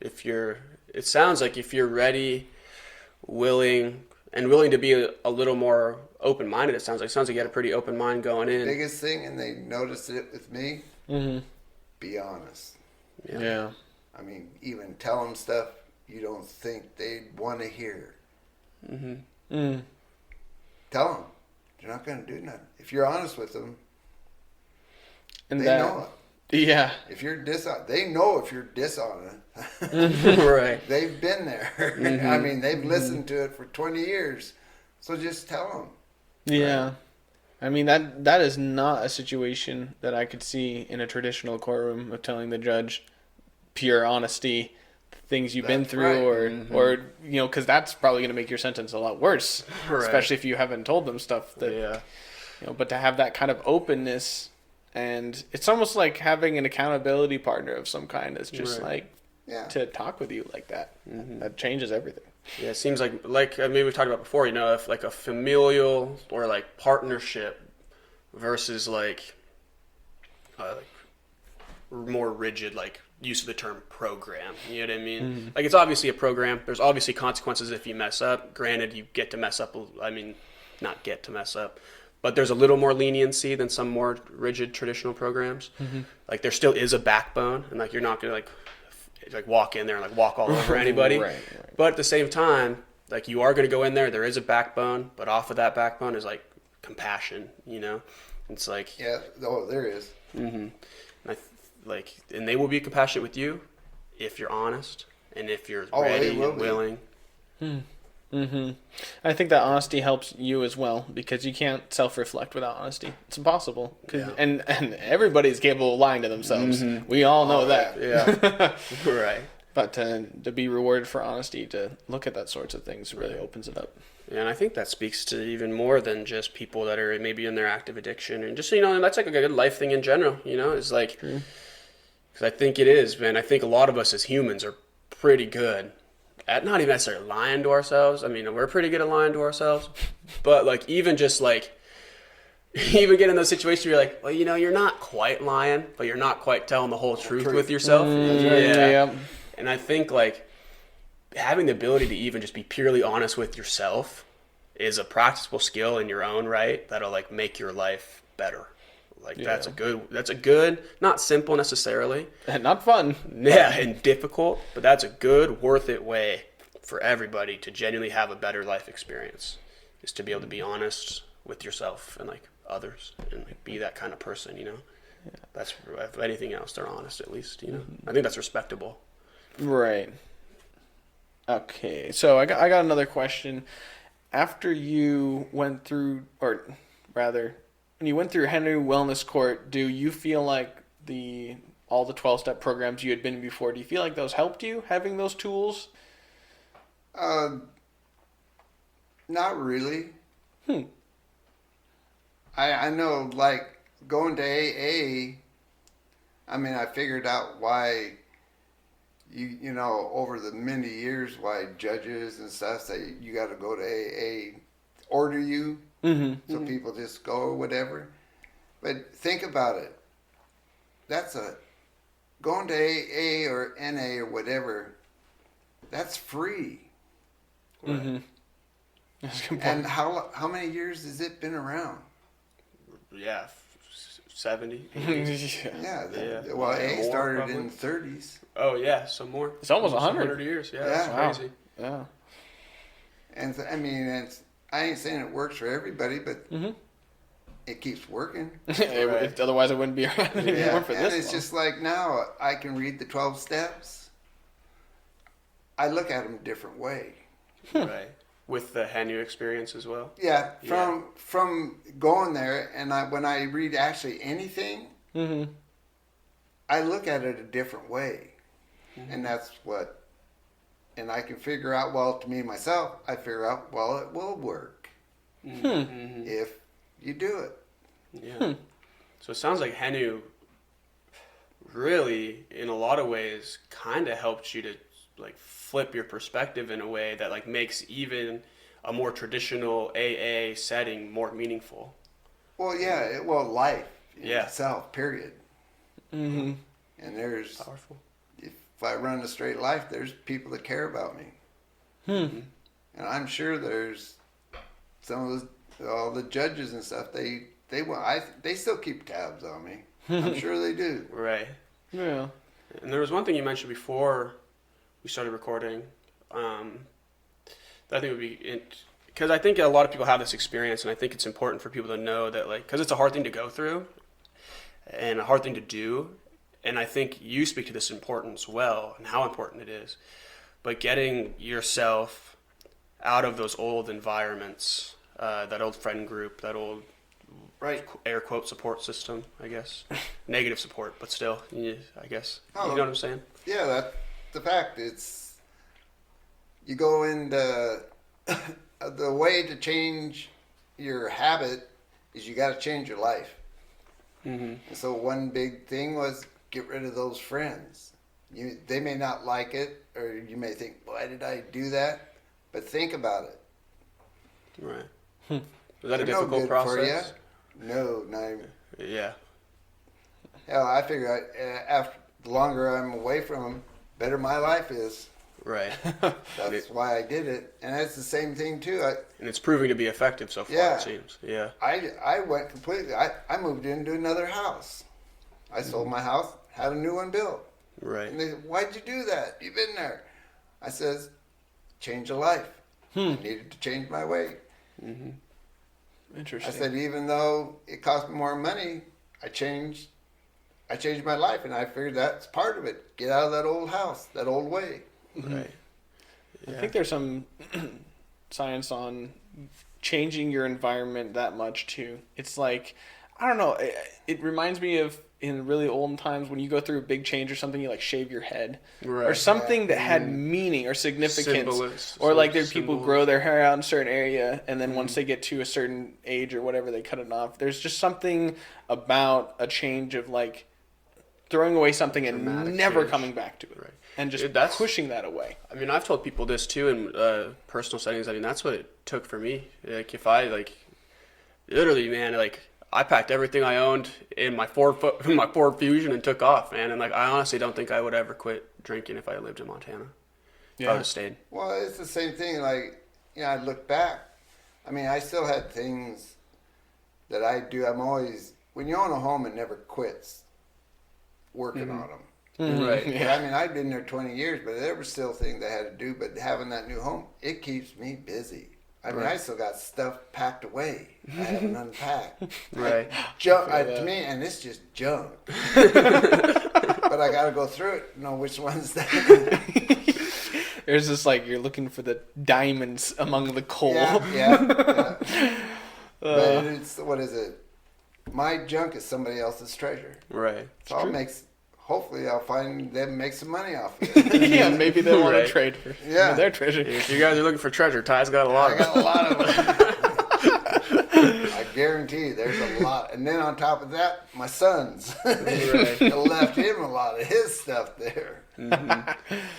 It sounds like if you're ready, willing to be a little more open-minded, it sounds like you had a pretty open mind going in. Biggest thing, and they noticed it with me, be honest. Yeah. I mean, even tell them stuff you don't think they'd want to hear. Tell them. They're not going to do nothing. If you're honest with them, And they know it. Yeah. If you're they know if you're dishonest. Right. They've been there. I mean, they've listened to it for 20 years. So just tell them. Yeah. Right. I mean, that is not a situation that I could see in a traditional courtroom of telling the judge pure honesty, things you've been That's through, right. or because that's probably going to make your sentence a lot worse, Right. especially if you haven't told them stuff that, but to have that kind of openness, and it's almost like having an accountability partner of some kind that's just to talk with you like that. That changes everything. Yeah, it seems like maybe we've talked about before, if like a familial or like partnership versus like more rigid, like use of the term program. You know what I mean? Like it's obviously a program. There's obviously consequences if you mess up. Granted, you get to mess up. I mean, not get to mess up, but there's a little more leniency than some more rigid traditional programs. Like there still is a backbone, and like you're not gonna like walk in there and like walk all over anybody. Right. But at the same time, like you are going to go in there. There is a backbone, but off of that backbone is like compassion. It's like there is. And and they will be compassionate with you if you're honest and if you're ready and willing. I think that honesty helps you as well, because you can't self-reflect without honesty. It's impossible. And everybody's capable of lying to themselves. We all know that. Yeah. Right. But to be rewarded for honesty, to look at that sorts of things really opens it up. Yeah, and I think that speaks to even more than just people that are maybe in their active addiction, and just that's like a good life thing in general. It's like, because I think it is, man. I think a lot of us as humans are pretty good at not even necessarily lying to ourselves. I mean, we're pretty good at lying to ourselves, but like even just like even get in those situations where you're like, well, you're not quite lying, but you're not quite telling the whole truth with yourself. Yeah. And I think like having the ability to even just be purely honest with yourself is a practicable skill in your own right that'll like make your life better. Like that's a good, not simple necessarily. And not fun. Yeah, and difficult, but that's a good, worth it way for everybody to genuinely have a better life experience. is to be able to be honest with yourself and like others and like be that kind of person, you know. That's, if anything else, they're honest at least, you know. I think that's respectable. Right. Okay, so I got another question. After you went through, or rather, when you went through Henry Wellness Court, do you feel like all the 12-step programs you had been in before, do you feel like those helped you, having those tools? Not really. I know, like, going to AA, I mean, I figured out why, you know, over the many years, why judges and stuff say you got to go to AA, order you, so people just go or whatever. But think about it. Going to AA or NA or whatever, that's free. Mm-hmm. That's a good point. And how many years has it been around? Yeah, 70, 80. Yeah. Yeah. Well, AA More, started probably. in the 30s. Oh yeah, some more. It's almost 100 years. Yeah, Yeah. that's Wow. crazy. Yeah. And I mean, I ain't saying it works for everybody, but it keeps working. Right. Otherwise, it wouldn't be around anymore for and this it's long. just like now I can read the 12 steps. I look at them a different way. Right. With the Hanu experience as well. Yeah, from going there, and when I read actually anything, I look at it a different way, and that's what. And I can figure out, well, to me myself, I figure out, well, it will work if you do it. Yeah. So it sounds like Hanu really, in a lot of ways, kind of helped you to like flip your perspective in a way that like makes even a more traditional AA setting more meaningful. Well, yeah, life in Yeah. itself, period. Mm-hmm. And there's, Powerful. if I run a straight life, there's people that care about me. And I'm sure there's some of all the judges and stuff, they still keep tabs on me. I'm sure they do. Right. Yeah. And there was one thing you mentioned before we started recording that I think would be, because I think a lot of people have this experience, and I think it's important for people to know that, like, because it's a hard thing to go through and a hard thing to do, and I think you speak to this importance well and how important it is, but getting yourself out of those old environments, that old friend group, that old air quote support system, I guess. Negative support, but still, yeah, I guess. Oh. You know what I'm saying? Yeah, that's the fact. It's, you go into, the way to change your habit is you got to change your life. And so one big thing was get rid of those friends. They may not like it, or you may think, why did I do that? But think about it. Right. Was that a They're no difficult good process? for you. No, not even. Yeah. Hell, I figure after the longer I'm away from them, better my life is. Right. That's why I did it, and that's the same thing too. And it's proving to be effective so far, Yeah. it seems. Yeah. I went completely. I moved into another house. I sold my house, had a new one built. Right. And they said, "Why'd you do that? You've been there." I says, "Change of life. I needed to change my way." Interesting. I said, even though it cost me more money, I changed my life, and I figured that's part of it. Get out of that old house, that old way. Right. I think there's some science on changing your environment that much too. It's like, I don't know, it reminds me of in really old times when you go through a big change or something, you like shave your head. Right. Or something that had meaning or significance. Or like there people Symbols. grow their hair out in a certain area, and then once they get to a certain age or whatever, they cut it off. There's just something about a change of like throwing away something and Dramatic never change. coming back to it. Right. And just Dude, that's- pushing that away. I mean, I've told people this too in personal settings. I mean, that's what it took for me. Like, if I literally, man, like I packed everything I owned in my Ford Fusion and took off, man. And like, I honestly don't think I would ever quit drinking if I lived in Montana. If I would have stayed. Well, it's the same thing. Like, I look back. I mean, I still had things that I do. I'm always, when you own a home, it never quits working on them. Right. I mean, I've been there 20 years, but there were still things I had to do. But having that new home, it keeps me busy. I mean, Right. I still got stuff packed away. I haven't unpacked. Right. Junk I feel to that. me, and it's just junk. But I got to go through it. Know which one's that. There's just like you're looking for the diamonds among the coal. Yeah. But it's, what is it? My junk is somebody else's treasure. Right. So hopefully I'll find them make some money off of it. Yeah, maybe they want to Right. trade for Yeah. their treasure. If you guys are looking for treasure, Ty's got a lot I of got a lot of them. I guarantee you there's a lot. And then on top of that, my sons. Right. I left him a lot of his stuff there.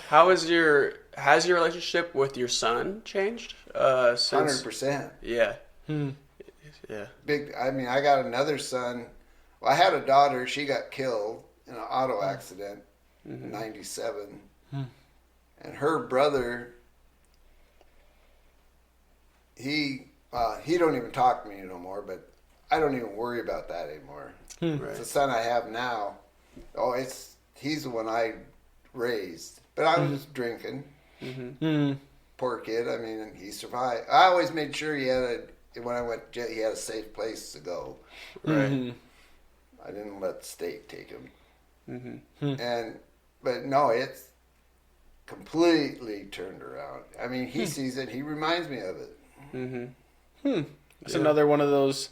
Has your relationship with your son changed since? 100%. Yeah. Yeah. Big. I mean, I got another son. Well, I had a daughter. She got killed in an auto accident in '97, and her brother. He don't even talk to me no more. But I don't even worry about that anymore. Right. The son I have now. He's the one I raised. But I was just drinking. Poor kid. I mean, he survived. I always made sure when I went to jail, he had a safe place to go. Right. I didn't let the state take him. Mm-hmm. But no, it's completely turned around. I mean, he sees it. He reminds me of it. It's another one of those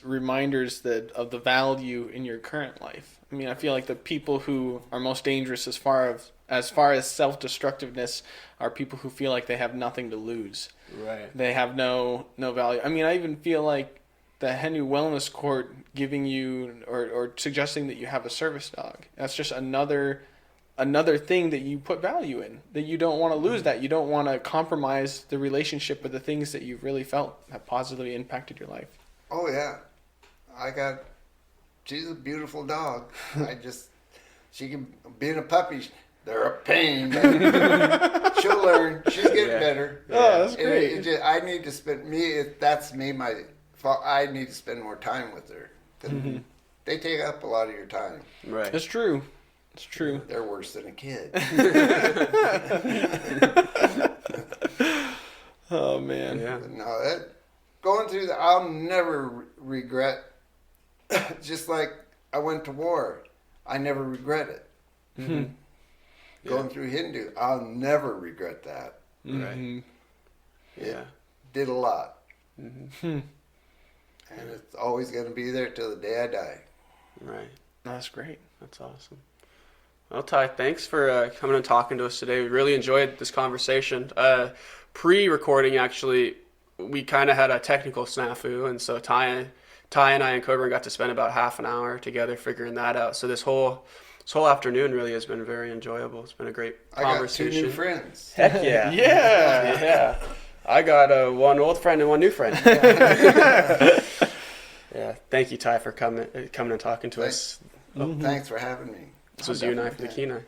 reminders of the value in your current life. I mean, I feel like the people who are most dangerous as far as self-destructiveness are people who feel like they have nothing to lose. Right. They have no value. I mean, I even feel like the Henu Wellness Court giving you or suggesting that you have a service dog. That's just another thing that you put value in, that you don't want to lose that. You don't want to compromise the relationship with the things that you've really felt have positively impacted your life. Oh, yeah. She's a beautiful dog. She can, being a puppy, they're a pain. She'll learn. She's getting better. Oh, that's great. I need to spend, that's me, my fault. I need to spend more time with her. 'Cause they take up a lot of your time. Right. It's true. It's true. They're worse than a kid. Oh, man. Yeah. No, going through I'll never regret. Just like I went to war, I never regret it. Going through Hindu, I'll never regret that. Right. Yeah. Did a lot. And it's always going to be there till the day I die. Right. That's great. That's awesome. Well, Ty, thanks for coming and talking to us today. We really enjoyed this conversation. Pre-recording, actually, we kind of had a technical snafu, and so Ty and I and Koebryn got to spend about half an hour together figuring that out. So this whole afternoon really has been very enjoyable. It's been a great conversation. I got 2 new friends. Heck yeah. Yeah. Yeah. I got one old friend and one new friend. Yeah. Thank you, Ty, for coming and talking to us. Thanks for having me. This was you and I for the Kenai.